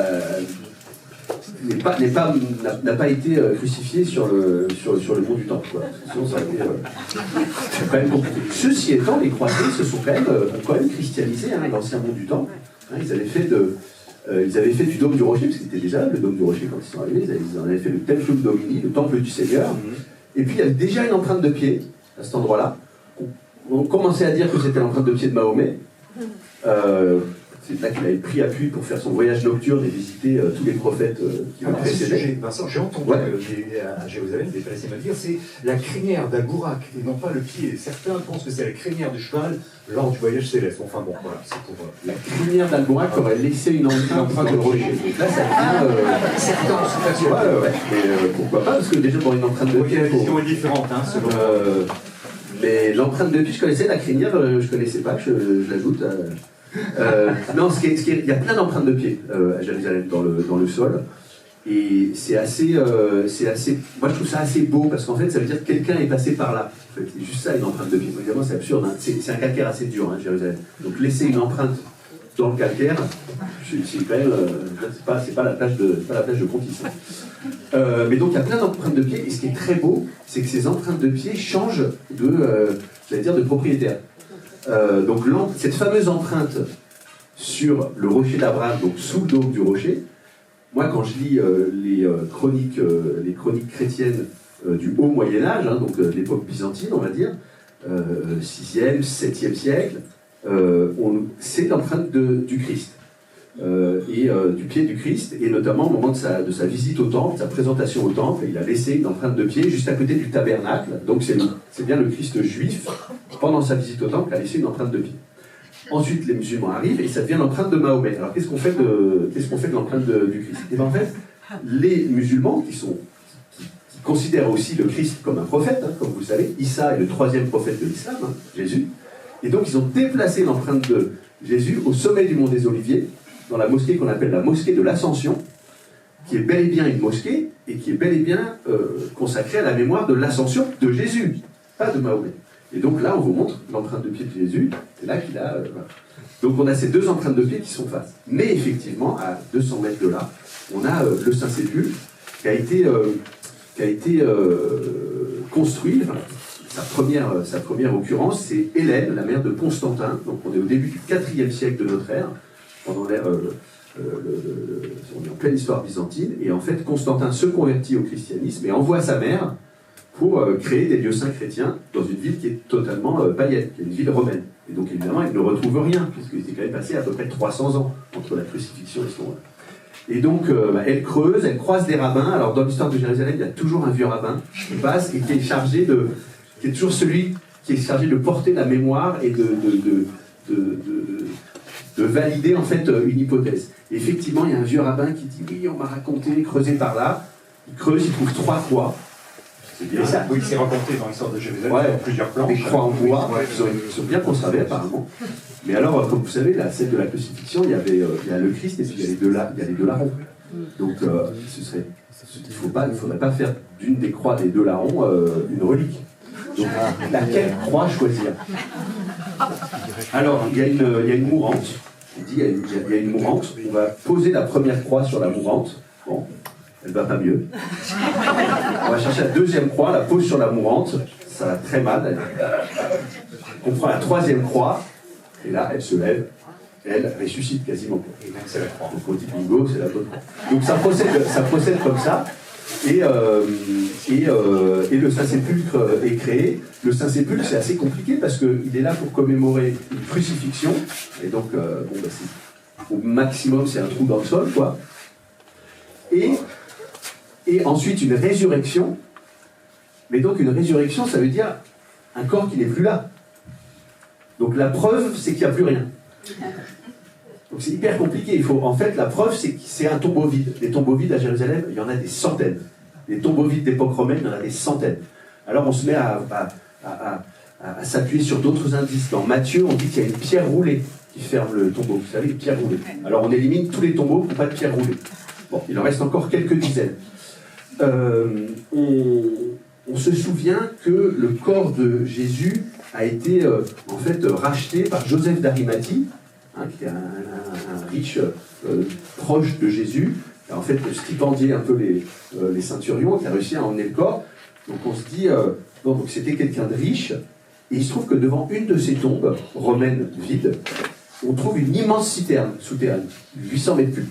n'a pas été crucifié sur le mont du Temple, quoi. Sinon ça aurait été quand même compliqué. Ceci étant, les croisés se sont quand même christianisés, hein, l'ancien mont du Temple. Hein, ils avaient fait du Dôme du Rocher, parce que c'était déjà le Dôme du Rocher quand ils sont arrivés, ils en avaient fait le Templum Domini, le Temple du Seigneur. Et puis il y avait déjà une empreinte de pied à cet endroit-là. On commençait à dire que c'était l'empreinte de pied de Mahomet. C'est là qu'il avait pris appui pour faire son voyage nocturne et visiter tous les prophètes qui l'ont précédé. Vincent, j'ai entendu à Jérusalem des Palestiniens dire c'est la crinière d'Agourak et non pas le pied. Certains pensent que c'est la crinière du cheval lors du voyage céleste. Enfin bon, voilà, c'est pour... La crinière d'Agourak aurait laissé une empreinte dans le rocher. Donc là, ça devient... Certains en sont persuadés. Ouais. Mais pourquoi pas, parce que déjà pour une empreinte de pied... La vision est différente, hein, selon... mais l'empreinte de pied, je connaissais, la crinière, je connaissais pas, je l'ajoute... non, il y a plein d'empreintes de pied à Jérusalem dans le sol. Et c'est assez. Moi, je trouve ça assez beau parce qu'en fait, ça veut dire que quelqu'un est passé par là. En fait, c'est juste ça, une empreinte de pied. Évidemment, c'est absurde. Hein. C'est un calcaire assez dur, hein, Jérusalem. Donc, laisser une empreinte dans le calcaire, c'est quand même. C'est pas la plage de Contis. Mais donc, il y a plein d'empreintes de pied. Et ce qui est très beau, c'est que ces empreintes de pied changent de propriétaire. Donc cette fameuse empreinte sur le rocher d'Abraham, donc sous le dôme du rocher, moi quand je lis les chroniques chrétiennes du haut Moyen-Âge, hein, donc l'époque byzantine on va dire, 6e, 7e siècle, c'est l'empreinte du Christ. Du pied du Christ, et notamment au moment de sa visite au temple, de sa présentation au temple, il a laissé une empreinte de pied juste à côté du tabernacle, donc c'est bien le Christ juif, pendant sa visite au temple, a laissé une empreinte de pied. Ensuite, les musulmans arrivent, et ça devient l'empreinte de Mahomet. Alors qu'est-ce qu'on fait de l'empreinte du Christ? Et bien en fait, les musulmans, qui considèrent aussi le Christ comme un prophète, hein, comme vous le savez, Issa est le 3e prophète de l'islam, hein, Jésus, et donc ils ont déplacé l'empreinte de Jésus au sommet du mont des Oliviers, dans la mosquée qu'on appelle la mosquée de l'Ascension, qui est bel et bien une mosquée, et qui est bel et bien consacrée à la mémoire de l'ascension de Jésus, pas de Mahomet. Et donc là, on vous montre l'empreinte de pied de Jésus, c'est là qu'il a... Voilà. Donc on a ces deux empreintes de pied qui sont face. Mais effectivement, à 200 mètres de là, on a le Saint-Sépulcre, qui a été construit, enfin, sa première occurrence, c'est Hélène, la mère de Constantin, donc on est au début du 4e siècle de notre ère, pendant l'ère, on est en pleine histoire byzantine, et en fait Constantin se convertit au christianisme et envoie sa mère pour créer des lieux saints chrétiens dans une ville qui est totalement païenne, qui est une ville romaine. Et donc évidemment, il ne retrouve rien, puisqu'il s'est quand même passé à peu près 300 ans entre la crucifixion et ce moment-là. Et donc, elle creuse, elle croise des rabbins. Alors dans l'histoire de Jérusalem, il y a toujours un vieux rabbin qui passe et qui est toujours celui qui est chargé de porter la mémoire et de valider en fait une hypothèse. Et effectivement, il y a un vieux rabbin qui dit oui, on m'a raconté, creusé par là. Il creuse, il trouve 3 croix. C'est bien ça. Oui, c'est raconté dans l'histoire de Jérusalem, ouais, plusieurs plans. Des croix en bois, ils sont bien conservés apparemment. Mais alors, comme vous savez, la scène de la crucifixion, il y a le Christ et puis il y a les deux larrons. Donc, il ne faudrait pas faire d'une des croix des 2 larrons une relique. Donc, laquelle croix choisir? Alors, il y a une mourante. Il y a une mourante. On va poser la première croix sur la mourante. Bon, elle va pas mieux. On va chercher la 2e croix, la pose sur la mourante. Ça va très mal. On prend la 3e croix. Et là, elle se lève. Elle ressuscite quasiment. Et donc, c'est la croix. Donc, on dit bingo, c'est la bonne croix. Donc, ça procède comme ça. Et le Saint-Sépulcre est créé. Le Saint-Sépulcre, c'est assez compliqué parce qu'il est là pour commémorer une crucifixion. Et donc, au maximum, c'est un trou dans le sol, quoi. Et ensuite, une résurrection. Mais donc, une résurrection, ça veut dire un corps qui n'est plus là. Donc, la preuve, c'est qu'il n'y a plus rien. Donc, c'est hyper compliqué. En fait, la preuve, c'est que c'est un tombeau vide. Les tombeaux vides à Jérusalem, il y en a des centaines. Les tombeaux vides d'époque romaine, il y en a des centaines. Alors, on se met à s'appuyer sur d'autres indices. Dans Matthieu, on dit qu'il y a une pierre roulée qui ferme le tombeau. Vous savez, une pierre roulée. Alors, on élimine tous les tombeaux pour pas de pierre roulée. Bon, il en reste encore quelques dizaines. On se souvient que le corps de Jésus a été en fait racheté par Joseph d'Arimathie, hein, qui était un riche proche de Jésus, qui a en fait stipendié un peu les ceinturions, qui a réussi à emmener le corps. Donc on se dit, donc c'était quelqu'un de riche, et il se trouve que devant une de ces tombes romaines vides, on trouve une immense citerne souterraine, 800 mètres cubes.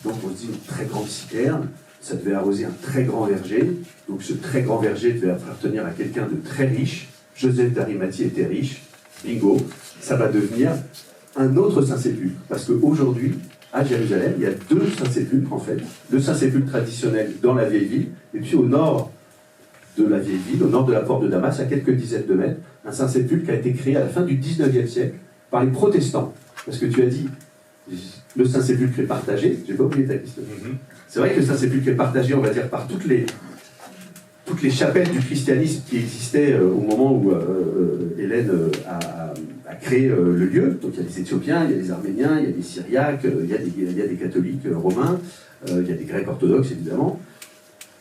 Donc on se dit une très grande citerne, ça devait arroser un très grand verger, donc ce très grand verger devait appartenir à quelqu'un de très riche, Joseph d'Arimathie était riche, bingo, ça va devenir un autre Saint-Sépulcre. Parce qu'aujourd'hui, à Jérusalem, il y a deux Saint-Sépulcres en fait. Le Saint-Sépulcre traditionnel dans la vieille ville, et puis au nord de la vieille ville, au nord de la porte de Damas, à quelques dizaines de mètres, un Saint-Sépulcre qui a été créé à la fin du 19e siècle par les protestants. Parce que tu as dit, le Saint-Sépulcre est partagé, j'ai pas oublié ta question. C'est vrai que le Saint-Sépulcre est partagé, on va dire, par toutes les chapelles du christianisme qui existaient au moment où Hélène a créé le lieu. Donc il y a des Éthiopiens, il y a des Arméniens, il y a des Syriaques, il y a des catholiques romains, il y a des Grecs orthodoxes évidemment.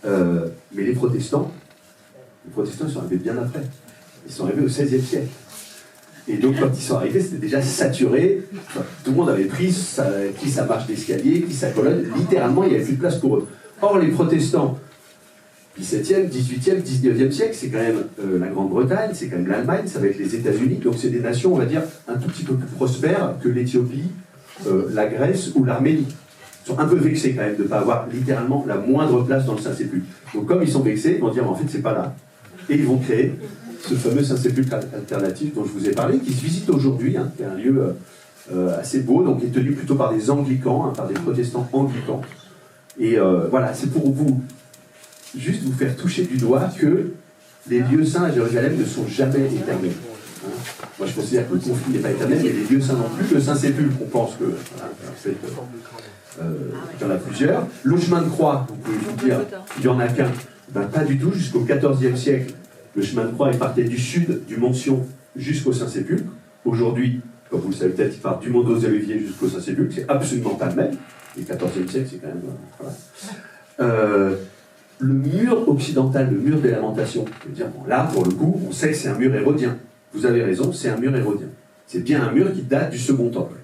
Mais les protestants, ils sont arrivés bien après. Ils sont arrivés au XVIe siècle. Et donc quand ils sont arrivés, c'était déjà saturé. Enfin, tout le monde avait pris qui sa marche d'escalier, qui sa colonne. Littéralement, il n'y avait plus de place pour eux. Or, les protestants, 17e, 18e, 19e siècle, c'est quand même la Grande-Bretagne, c'est quand même l'Allemagne, ça va être les États-Unis. Donc c'est des nations, on va dire, un tout petit peu plus prospères que l'Éthiopie, la Grèce ou l'Arménie. Ils sont un peu vexés quand même de ne pas avoir littéralement la moindre place dans le Saint-Sépulcre. Donc comme ils sont vexés, ils vont dire en fait c'est pas là. Et ils vont créer ce fameux Saint-Sépulcre alternatif dont je vous ai parlé, qui se visite aujourd'hui, hein, qui est un lieu assez beau, donc qui est tenu plutôt par des anglicans, hein, par des protestants anglicans. Et voilà, c'est pour vous juste vous faire toucher du doigt que les lieux saints à Jérusalem ne sont jamais éternels. Hein. Moi je considère que le conflit n'est pas éternel, mais les lieux saints non plus. Le Saint-Sépulcre, on pense que il y en a plusieurs. Le chemin de croix, vous pouvez vous dire, il n'y en a qu'un. Ben, pas du tout, jusqu'au XIVe siècle. Le chemin de croix, il partait du sud du Mont Sion jusqu'au Saint-Sépulcre. Aujourd'hui, comme vous le savez peut-être, il part du Mont des Oliviers jusqu'au Saint-Sépulcre. C'est absolument pas le même. Et le XIVe siècle, c'est quand même... voilà. Le mur occidental, le mur des lamentations, je veux dire, bon, là, pour le coup, on sait que c'est un mur hérodien. Vous avez raison, c'est un mur hérodien. C'est bien un mur qui date du Second Temple.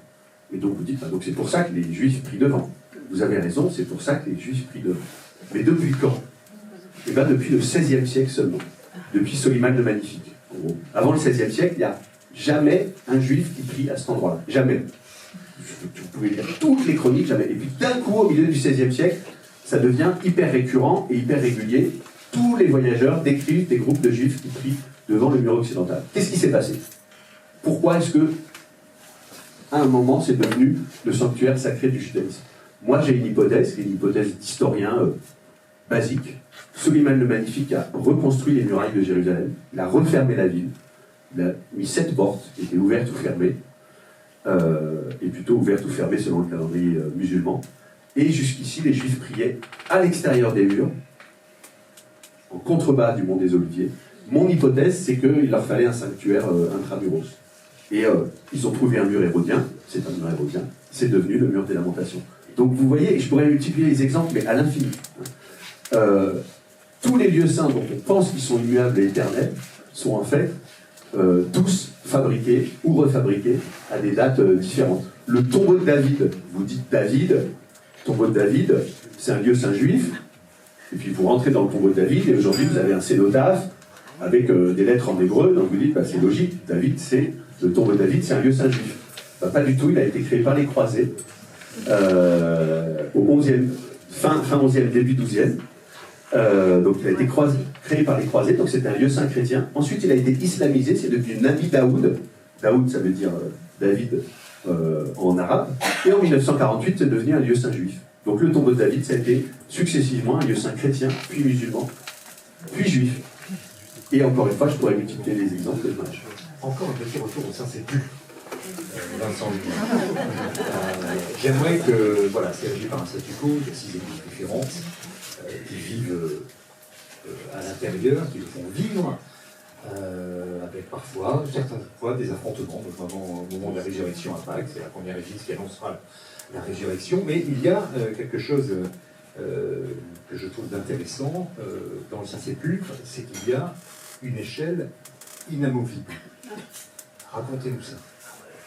Et donc vous dites, bah, donc c'est pour ça que les Juifs prient devant. Vous avez raison, c'est pour ça que les Juifs prient devant. Mais depuis quand? Eh bien depuis le XVIe siècle seulement. Depuis Soliman le Magnifique. En gros. Avant le XVIe siècle, il n'y a jamais un Juif qui prie à cet endroit-là. Jamais. Vous pouvez lire toutes les chroniques, jamais. Et puis d'un coup, au milieu du XVIe siècle, ça devient hyper récurrent et hyper régulier. Tous les voyageurs décrivent des groupes de Juifs qui prient devant le mur occidental. Qu'est-ce qui s'est passé? Pourquoi est-ce que, à un moment, c'est devenu le sanctuaire sacré du judaïsme? Moi, j'ai une hypothèse, qui est une hypothèse d'historien basique. Soliman le Magnifique a reconstruit les murailles de Jérusalem, il a refermé la ville, il a mis 7 portes, qui étaient ouvertes ou fermées, et plutôt ouvertes ou fermées selon le calendrier musulman. Et jusqu'ici, les Juifs priaient à l'extérieur des murs, en contrebas du Mont des Oliviers. Mon hypothèse, c'est qu'il leur fallait un sanctuaire intramuros. Et ils ont trouvé un mur hérodien, c'est un mur hérodien, c'est devenu le mur des lamentations. Donc vous voyez, et je pourrais multiplier les exemples, mais à l'infini. Tous les lieux saints dont on pense qu'ils sont immuables et éternels sont en fait tous fabriqués ou refabriqués à des dates différentes. Le tombeau de David, vous dites David, le tombeau de David, c'est un lieu saint juif, et puis vous rentrez dans le tombeau de David, et aujourd'hui vous avez un cénotaphe avec des lettres en hébreu, donc vous dites, bah, c'est logique, David, c'est le tombeau de David, c'est un lieu saint juif. Bah, pas du tout, il a été créé par les croisés, au 11e, fin 11e, début 12e. Donc il a été créé par les croisés, donc c'est un lieu saint chrétien. Ensuite il a été islamisé, c'est devenu Nabi Daoud. Daoud ça veut dire David en arabe. Et en 1948 c'est devenu un lieu saint juif. Donc le tombeau de David ça a été successivement un lieu saint chrétien, puis musulman, puis juif. Et encore une fois je pourrais multiplier les exemples. Encore un petit retour au Saint-Sépulcre. Vincent j'aimerais que, voilà, c'est régi par un statu quo, il y a 6 églises différentes qui vivent à l'intérieur, qui le font vivre, avec parfois, certaines fois, des affrontements, notamment au moment de la résurrection à Pâques, c'est la première église qui annoncera la résurrection, mais il y a quelque chose que je trouve d'intéressant dans le Saint-Sépulcre, c'est qu'il y a une échelle inamovible. Racontez-nous ça.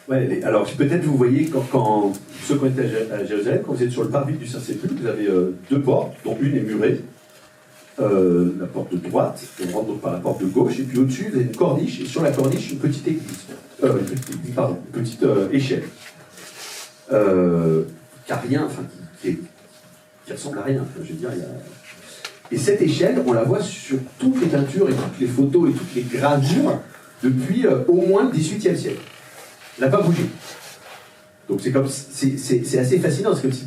Ouais, alors peut-être vous voyez, quand ceux qui ont été à Jérusalem, quand vous êtes sur le parvis du Saint-Sépulcre, vous avez 2 portes, dont une est murée, la porte de droite, on rentre donc par la porte de gauche, et puis au-dessus, vous avez une corniche, et sur la corniche, une petite église, une petite échelle, qui a rien, enfin, qui ressemble à rien, je veux dire, Et cette échelle, on la voit sur toutes les peintures et toutes les photos et toutes les gravures depuis au moins le XVIIIe siècle. Elle n'a pas bougé. Donc c'est assez fascinant, c'est comme si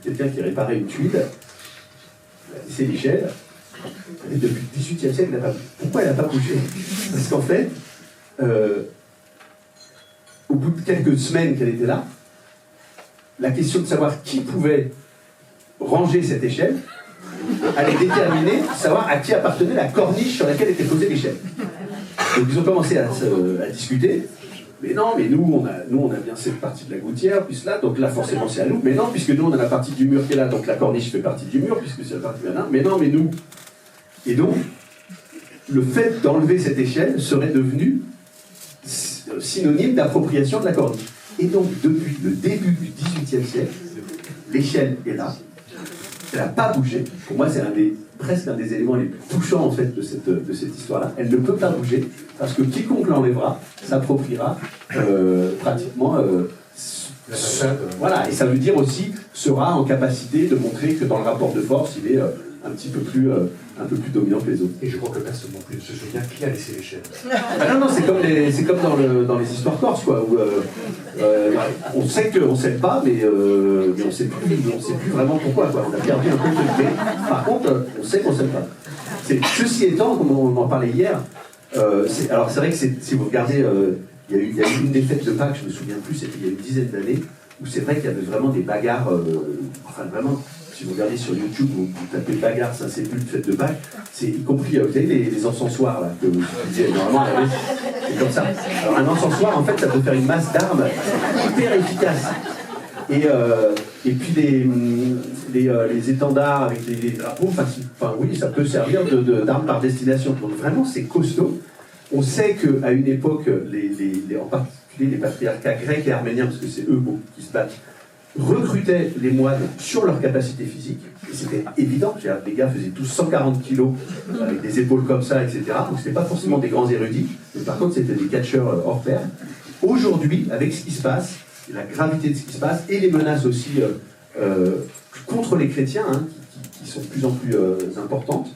quelqu'un qui réparait une tuile, c'est l'échelle, et depuis le XVIIIe siècle, elle n'a pas bougé. Pourquoi elle n'a pas bougé? Parce qu'en fait, au bout de quelques semaines qu'elle était là, la question de savoir qui pouvait ranger cette échelle allait déterminer, savoir à qui appartenait la corniche sur laquelle était posée l'échelle. Donc ils ont commencé à discuter. Mais non, mais nous on a bien cette partie de la gouttière, puis là, donc là forcément c'est à nous. Mais non, puisque nous on a la partie du mur qui est là, donc la corniche fait partie du mur, puisque c'est la partie là. Mais non, mais nous. Et donc, le fait d'enlever cette échelle serait devenu synonyme d'appropriation de la corniche. Et donc, depuis le début du XVIIIe siècle, l'échelle est là. Elle n'a pas bougé. Pour moi, c'est presque un des éléments les plus touchants en fait, de cette histoire-là. Elle ne peut pas bouger parce que quiconque l'enlèvera s'appropriera pratiquement la façade. Voilà, et ça veut dire aussi sera en capacité de montrer que dans le rapport de force, il est un peu plus dominant que les autres. Et je crois que personne non plus ne se souvient qui a laissé l'échelle. Ah non, c'est comme dans les histoires corses, quoi, où on sait qu'on ne sait pas, mais on ne sait plus vraiment pourquoi, quoi. On a perdu un peu de clé. Par contre, on sait qu'on ne sait pas. Ceci étant, comme on en parlait hier, alors c'est vrai que si vous regardez, il y a eu une des fêtes de Pâques, je me souviens plus, c'était il y a une dizaine d'années, où c'est vrai qu'il y avait vraiment des bagarres, enfin vraiment. Si vous regardez sur YouTube, vous tapez bagarre Saint-Sépulcre, fête de Pâques, c'est y compris, vous savez, les encensoirs, là, que vous utilisez normalement, c'est comme ça. Alors un encensoir, en fait, ça peut faire une masse d'armes hyper efficace. Et puis les étendards avec les drapeaux, enfin oui, ça peut servir d'armes par destination. Donc vraiment, c'est costaud. On sait qu'à une époque, en particulier les patriarcats grecs et arméniens, parce que c'est eux qui se battent, recrutaient les moines sur leur capacité physique, et c'était évident, les gars faisaient tous 140 kilos avec des épaules comme ça, etc. Donc c'était pas forcément des grands érudits, mais par contre c'était des catcheurs hors pair. Aujourd'hui, avec ce qui se passe, la gravité de ce qui se passe, et les menaces aussi contre les chrétiens, hein, qui sont de plus en plus importantes,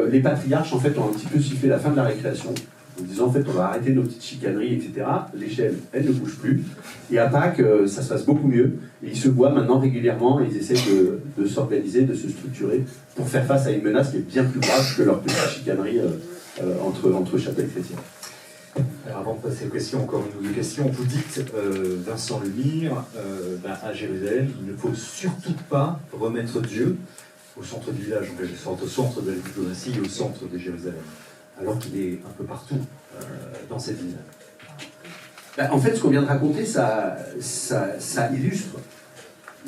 les patriarches en fait ont un petit peu sifflé la fin de la récréation, en disant en fait on va arrêter nos petites chicaneries, etc. L'échelle, elle ne bouge plus. Et à Pâques, ça se passe beaucoup mieux. Et ils se voient maintenant régulièrement et ils essaient de s'organiser, de se structurer pour faire face à une menace qui est bien plus grave que leur petite chicanerie entre chapelles chrétiennes. Alors avant de passer aux questions, encore une autre question. Vous dites, Vincent Lemire, à Jérusalem, il ne faut surtout pas remettre Dieu au centre du village, donc au centre de la diplomatie et au centre de Jérusalem, alors qu'il est un peu partout dans cette ville. En fait, ce qu'on vient de raconter, ça illustre.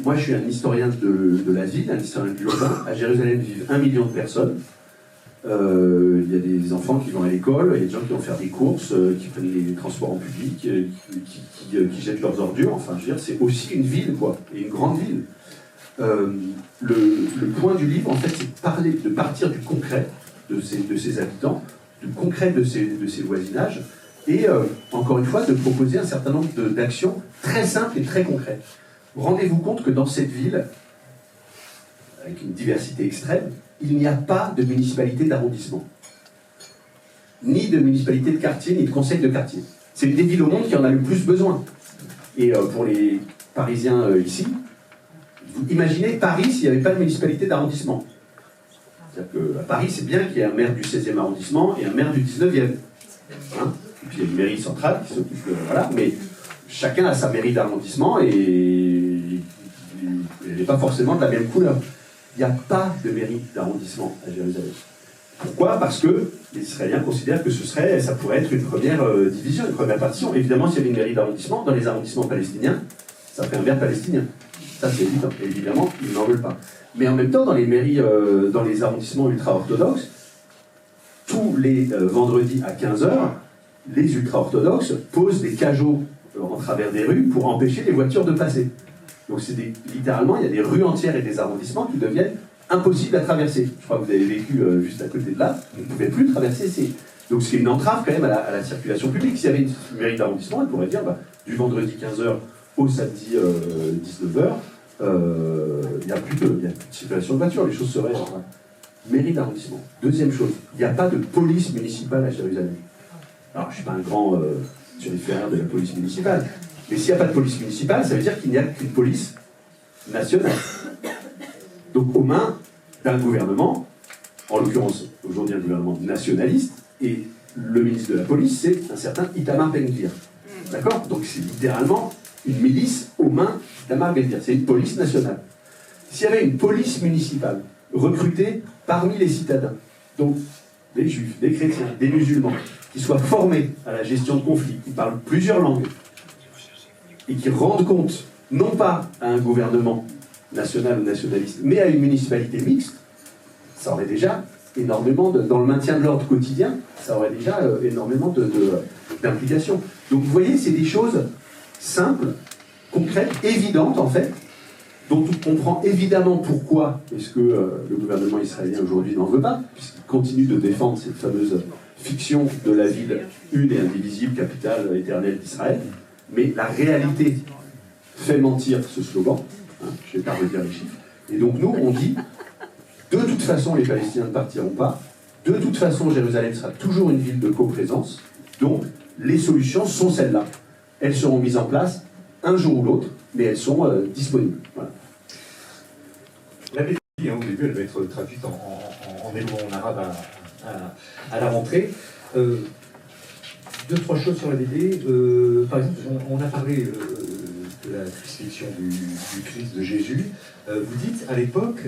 Moi, je suis un historien de la ville, un historien du urbain. À Jérusalem vivent 1 million de personnes. Il y a des enfants qui vont à l'école, il y a des gens qui vont faire des courses, qui prennent les transports en public, qui jettent leurs ordures. Enfin, je veux dire, c'est aussi une ville, quoi, et une grande ville. Le point du livre, en fait, c'est de partir du concret de ses habitants, du concret de ses voisinages, et encore une fois, de proposer un certain nombre d'actions très simples et très concrètes. Rendez-vous compte que dans cette ville, avec une diversité extrême, il n'y a pas de municipalité d'arrondissement, ni de municipalité de quartier, ni de conseil de quartier. C'est une des villes au monde qui en a le plus besoin. Et pour les Parisiens ici, vous imaginez Paris s'il n'y avait pas de municipalité d'arrondissement. C'est-à-dire qu'à Paris, c'est bien qu'il y ait un maire du 16e arrondissement et un maire du 19e. Hein, et puis il y a une mairie centrale qui s'occupe de... Voilà, mais chacun a sa mairie d'arrondissement et elle n'est pas forcément de la même couleur. Il n'y a pas de mairie d'arrondissement à Jérusalem. Pourquoi? Parce que les Israéliens considèrent que ça pourrait être une première division, une première partition. Évidemment, s'il y avait une mairie d'arrondissement, dans les arrondissements palestiniens, ça ferait un maire palestinien. Ça, c'est évident. Et évidemment, ils n'en veulent pas. Mais en même temps, dans les mairies, dans les arrondissements ultra-orthodoxes, tous les vendredis à 15h, les ultra-orthodoxes posent des cajots en travers des rues pour empêcher les voitures de passer. Donc littéralement, il y a des rues entières et des arrondissements qui deviennent impossibles à traverser. Je crois que vous avez vécu juste à côté de là, vous ne pouvez plus traverser. Donc c'est une entrave quand même à la circulation publique. S'il y avait une mairie d'arrondissement, elle pourrait dire du vendredi 15h au samedi 19h, il n'y a plus de circulation de voitures, les choses seraient mairie d'arrondissement. Deuxième chose, il n'y a pas de police municipale à Jérusalem. Alors, je ne suis pas un grand turiféraire de la police municipale, mais s'il n'y a pas de police municipale, ça veut dire qu'il n'y a qu'une police nationale. Donc, aux mains d'un gouvernement, en l'occurrence, aujourd'hui, un gouvernement nationaliste, et le ministre de la police, c'est un certain Itamar Ben-Gvir. D'accord? Donc, c'est littéralement une milice aux mains d'Itamar Ben-Gvir. C'est une police nationale. S'il y avait une police municipale recrutée parmi les citadins, donc des juifs, des chrétiens, des musulmans, qui soient formés à la gestion de conflits, qui parlent plusieurs langues, et qui rendent compte, non pas à un gouvernement national ou nationaliste, mais à une municipalité mixte, ça aurait déjà énormément, dans le maintien de l'ordre quotidien, ça aurait déjà énormément d'implications. Donc vous voyez, c'est des choses simples, concrètes, évidentes en fait, dont on comprend évidemment pourquoi est-ce que le gouvernement israélien aujourd'hui n'en veut pas, puisqu'il continue de défendre cette fameuse fiction de la ville une et indivisible, capitale éternelle d'Israël. Mais la réalité fait mentir ce slogan, hein, je ne vais pas redire les chiffres, et donc nous on dit, de toute façon les Palestiniens ne partiront pas, de toute façon Jérusalem sera toujours une ville de coprésence, donc les solutions sont celles-là. Elles seront mises en place un jour ou l'autre, mais elles sont disponibles. Voilà. La BD, au début, elle va être traduite en hébreu, en arabe à la rentrée. Deux, trois choses sur la BD. Par exemple, on a parlé de la crucifixion du Christ, de Jésus. Vous dites, à l'époque,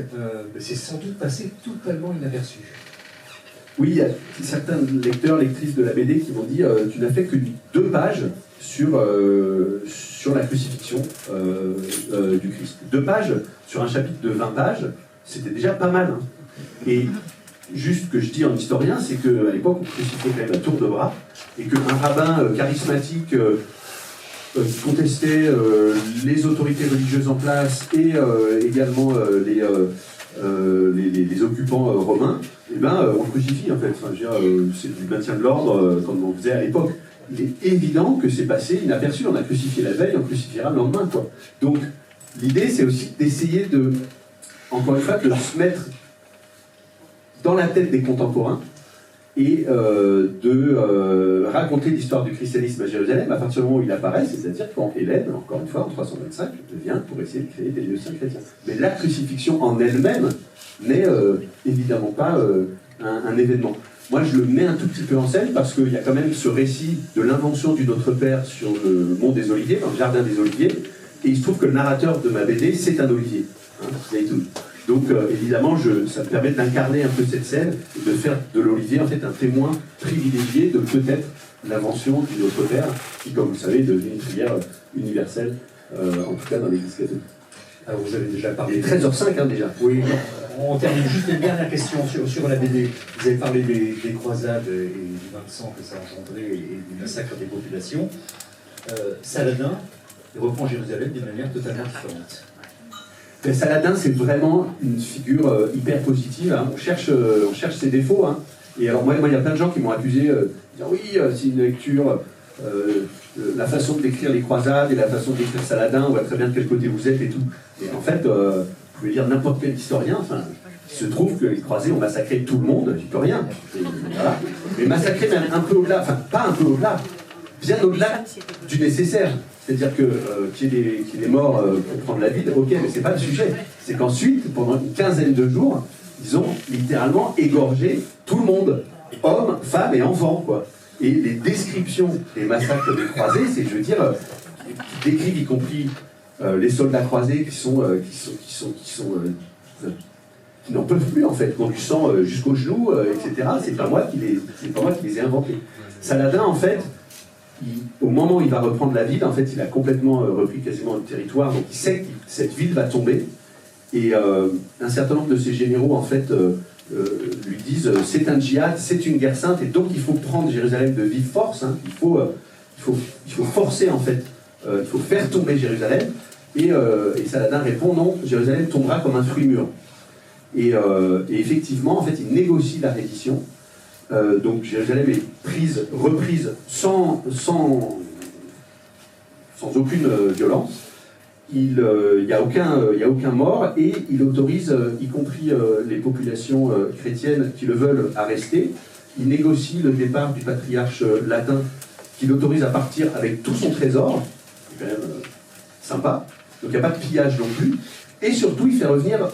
c'est sans doute passé totalement inaperçu. Oui, il y a certains lecteurs, lectrices de la BD qui m'ont dit tu n'as fait que 2 pages sur la crucifixion du Christ. 2 pages sur un chapitre de 20 pages, c'était déjà pas mal. Hein. Et juste que je dis en historien, c'est qu'à l'époque, on crucifiait quand même à tour de bras, et qu'un rabbin charismatique qui contestait les autorités religieuses en place et également les occupants romains, eh ben, on le crucifie en fait. Enfin, c'est du maintien de l'ordre comme on faisait à l'époque. Il est évident que c'est passé inaperçu. On a crucifié la veille, on crucifiera le lendemain, quoi. Donc, l'idée, c'est aussi d'essayer de, encore une fois, de se mettre dans la tête des contemporains et de raconter l'histoire du christianisme à Jérusalem à partir du moment où il apparaît, c'est-à-dire quand Hélène, encore une fois, en 325, vient pour essayer de créer des lieux saints chrétiens. Mais la crucifixion en elle-même n'est évidemment pas un événement. Moi, je le mets un tout petit peu en scène parce qu'il y a quand même ce récit de l'invention du Notre Père sur le mont des Oliviers, dans le jardin des Oliviers, et il se trouve que le narrateur de ma BD, c'est un olivier. Hein, donc, évidemment, ça me permet d'incarner un peu cette scène et de faire de l'olivier, en fait, un témoin privilégié de peut-être l'invention du Notre Père, qui, comme vous le savez, est devenue une prière universelle, en tout cas dans l'Église catholique. Alors, vous avez déjà parlé... Il est 13h05, hein, déjà. Oui, on termine juste une dernière question sur la BD. Vous avez parlé des croisades et du bain de sang que ça a engendré et du massacre des populations. Saladin reprend Jérusalem d'une manière totalement différente. Mais Saladin, c'est vraiment une figure hyper positive. Hein. On cherche ses défauts. Hein. Et alors, moi, il y a plein de gens qui m'ont accusé de dire oui, c'est une lecture, la façon de décrire les croisades et la façon de décrire Saladin, on voit très bien de quel côté vous êtes et tout. Et en fait, vous pouvez lire n'importe quel historien, enfin, il se trouve que les croisés ont massacré tout le monde, j'y peux rien. Voilà. Mais massacré même un peu au-delà, enfin, pas un peu au-delà, bien au-delà du nécessaire. C'est-à-dire que qu'il y ait des morts pour prendre la ville, ok, mais c'est pas le sujet. C'est qu'ensuite, pendant une quinzaine de jours, ils ont littéralement égorgé tout le monde, hommes, femmes et enfants, quoi. Et les descriptions des massacres des croisés, c'est, je veux dire, qui décrivent y compris les soldats croisés qui n'en peuvent plus en fait, qui ont du sang jusqu'aux genoux, etc. C'est pas moi qui les ai inventés. Saladin, en fait, au moment où il va reprendre la ville, en fait, il a complètement repris quasiment le territoire, donc il sait que cette ville va tomber. Et un certain nombre de ses généraux, en fait, lui disent c'est un djihad, c'est une guerre sainte, et donc il faut prendre Jérusalem de vive force. Hein, il faut forcer, en fait, il faut faire tomber Jérusalem. Et Saladin répond non, Jérusalem tombera comme un fruit mûr. Et effectivement, en fait, il négocie la reddition. Donc Jérusalem est reprise sans aucune violence. il n'y a aucun mort, et il autorise, y compris les populations chrétiennes qui le veulent, à rester. Il négocie le départ du patriarche latin, qui l'autorise à partir avec tout son trésor. C'est quand même sympa. Donc il n'y a pas de pillage non plus. Et surtout, il fait revenir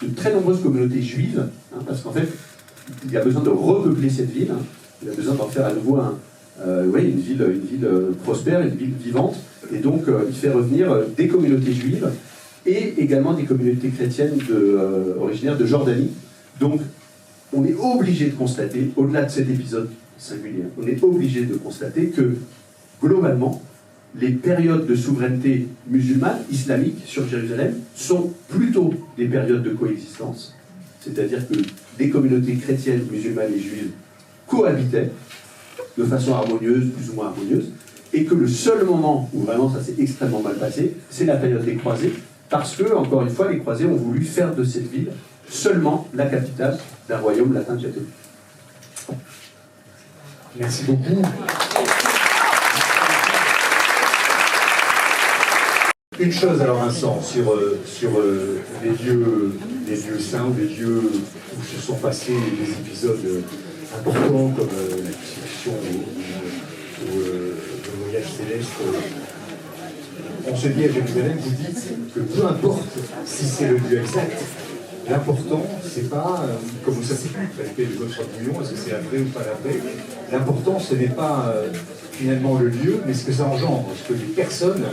de très nombreuses communautés juives, parce qu'en fait, il a besoin de repeupler cette ville. Il a besoin d'en faire à nouveau une ville prospère, une ville vivante. Et donc, il fait revenir des communautés juives et également des communautés chrétiennes originaires de Jordanie. Donc, on est obligé de constater, au-delà de cet épisode singulier, on est obligé de constater que, globalement, les périodes de souveraineté musulmane, islamique, sur Jérusalem, sont plutôt des périodes de coexistence. C'est-à-dire que des communautés chrétiennes, musulmanes et juives cohabitaient de façon harmonieuse, plus ou moins harmonieuse, et que le seul moment où vraiment ça s'est extrêmement mal passé, c'est la période des croisés, parce que, encore une fois, les croisés ont voulu faire de cette ville seulement la capitale d'un royaume latin catholique. Merci beaucoup. Une chose alors Vincent, sur les lieux saints, ou les lieux où se sont passés des épisodes importants comme la crucifixion ou le voyage céleste. On se dit à Jérusalem, vous dites que peu importe si c'est le lieu exact, l'important, c'est pas comme ça s'est pu traiter les autres millions, est-ce que c'est la vraie ou pas la vraie. L'important, ce n'est pas finalement le lieu, mais ce que ça engendre, ce que les personnes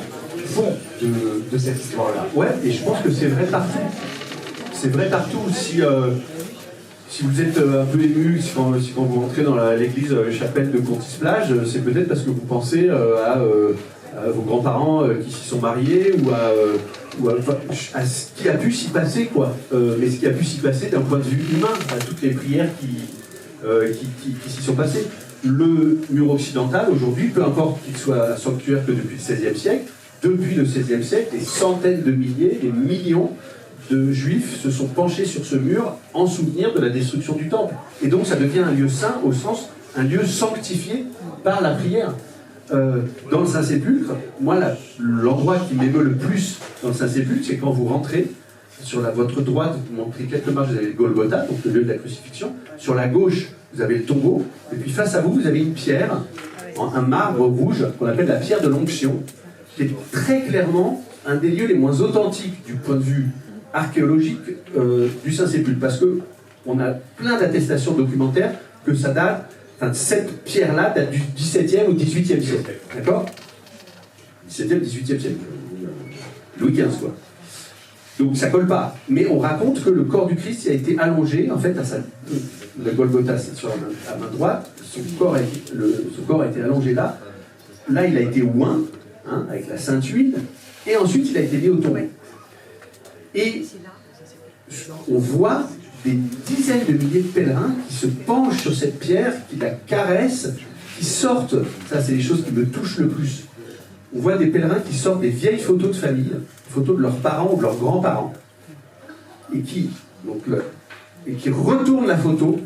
font de cette histoire-là. Ouais, et je pense que c'est vrai partout. C'est vrai partout. Si vous êtes un peu ému, si quand vous rentrez dans l'église chapelle de Courtis-Plage, c'est peut-être parce que vous pensez à vos grands-parents qui s'y sont mariés, ou à ce qui a pu s'y passer, quoi. Mais ce qui a pu s'y passer d'un point de vue humain, à toutes les prières qui s'y sont passées. Le mur occidental, aujourd'hui, peu importe qu'il soit sanctuaire que depuis le XVIe siècle, depuis le XVIe siècle, des centaines de milliers, des millions de juifs se sont penchés sur ce mur en souvenir de la destruction du temple. Et donc ça devient un lieu saint, au sens, un lieu sanctifié par la prière. Dans le Saint-Sépulcre, moi, l'endroit qui m'émeut le plus dans le Saint-Sépulcre, c'est quand vous rentrez, sur votre droite, vous montrez quelques marches, vous avez le Golgotha, donc le lieu de la crucifixion. Sur la gauche, vous avez le tombeau. Et puis face à vous, vous avez une pierre, un marbre rouge, qu'on appelle la pierre de l'onction, qui est très clairement un des lieux les moins authentiques du point de vue archéologique du Saint-Sépulcre, parce qu'on a plein d'attestations documentaires que ça date, cette pierre-là date du XVIIe ou XVIIIe siècle, d'accord ? XVIIe, XVIIIe siècle, Louis XV, quoi. Donc ça colle pas, mais on raconte que le corps du Christ a été allongé, en fait, le Golgotha, c'est sur la main droite, son corps a été allongé là, il a été oint, avec la sainte huile, et ensuite il a été mis au tombeau. Et on voit des dizaines de milliers de pèlerins qui se penchent sur cette pierre, qui la caressent, qui sortent, ça c'est les choses qui me touchent le plus. On voit des pèlerins qui sortent des vieilles photos de famille, photos de leurs parents ou de leurs grands-parents, et qui retournent la photo,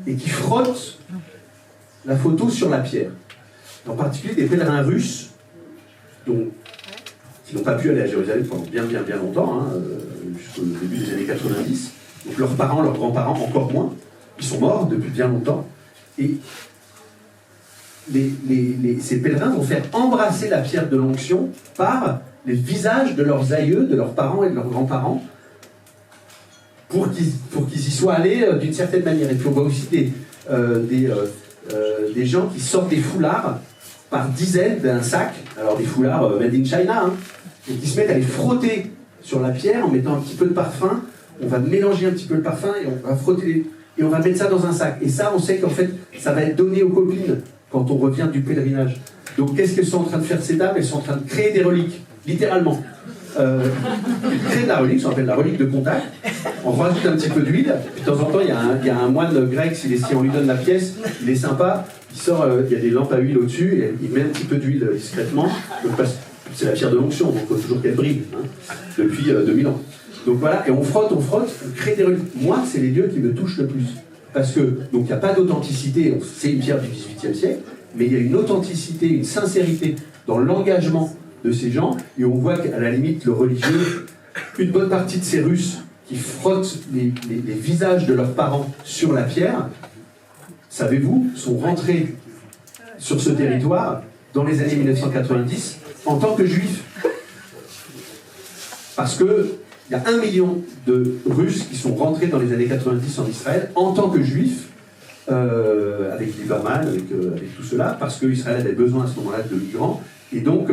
et qui frottent la photo sur la pierre. En particulier des pèlerins russes, qui n'ont pas pu aller à Jérusalem pendant bien longtemps, jusqu'au début des années 90. Donc leurs parents, leurs grands-parents, encore moins. Ils sont morts depuis bien longtemps. Et ces pèlerins vont faire embrasser la pierre de l'onction par les visages de leurs aïeux, de leurs parents et de leurs grands-parents, pour qu'ils y soient allés d'une certaine manière. Et puis on voit aussi des gens qui sortent des foulards par dizaines d'un sac, alors des foulards made in China, et qui se mettent à les frotter sur la pierre en mettant un petit peu de parfum. On va mélanger un petit peu le parfum et on va frotter et on va mettre ça dans un sac. Et ça, on sait qu'en fait, ça va être donné aux copines quand on revient du pèlerinage. Donc qu'est-ce qu'elles sont en train de faire ces dames ? Elles sont en train de créer des reliques, littéralement. Elles créent de la relique, ça s'appelle la relique de contact. On rajoute un petit peu d'huile. Puis de temps en temps, il y a un moine grec, si on lui donne la pièce, il est sympa. Il sort, il y a des lampes à huile au-dessus, et il met un petit peu d'huile discrètement. C'est la pierre de l'onction, donc il faut toujours qu'elle brille, depuis 2000 ans. Donc voilà, et on frotte, on crée des reliques. Moi, c'est les lieux qui me touchent le plus. Parce que, donc il n'y a pas d'authenticité, c'est une pierre du XVIIIe siècle, mais il y a une authenticité, une sincérité dans l'engagement de ces gens, et on voit qu'à la limite, le religieux, une bonne partie de ces Russes qui frottent les visages de leurs parents sur la pierre, savez-vous, sont rentrés sur ce territoire dans les années 1990 en tant que juifs. Parce qu'il y a 1 million de Russes qui sont rentrés dans les années 90 en Israël en tant que juifs, avec Lieberman, avec tout cela, parce qu'Israël avait besoin à ce moment-là de migrants, et donc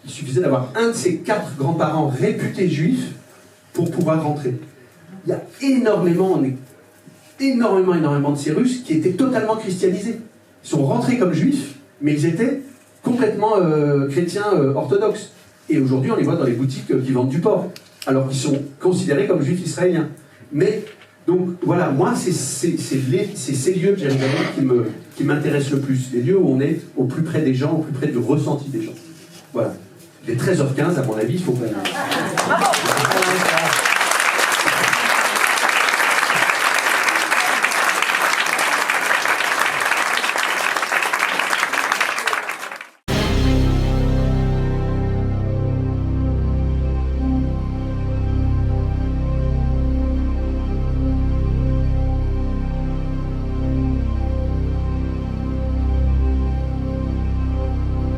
il suffisait d'avoir un de ces 4 grands-parents réputés juifs pour pouvoir rentrer. Il y a énormément de ces Russes qui étaient totalement christianisés. Ils sont rentrés comme juifs, mais ils étaient complètement chrétiens orthodoxes. Et aujourd'hui, on les voit dans les boutiques qui vendent du porc, alors qu'ils sont considérés comme juifs israéliens. Mais, donc, voilà, moi, c'est ces lieux de Jérusalem qui m'intéressent le plus. Les lieux où on est au plus près des gens, au plus près du ressenti des gens. Voilà. Les 13h15, à mon avis, il faut qu'on...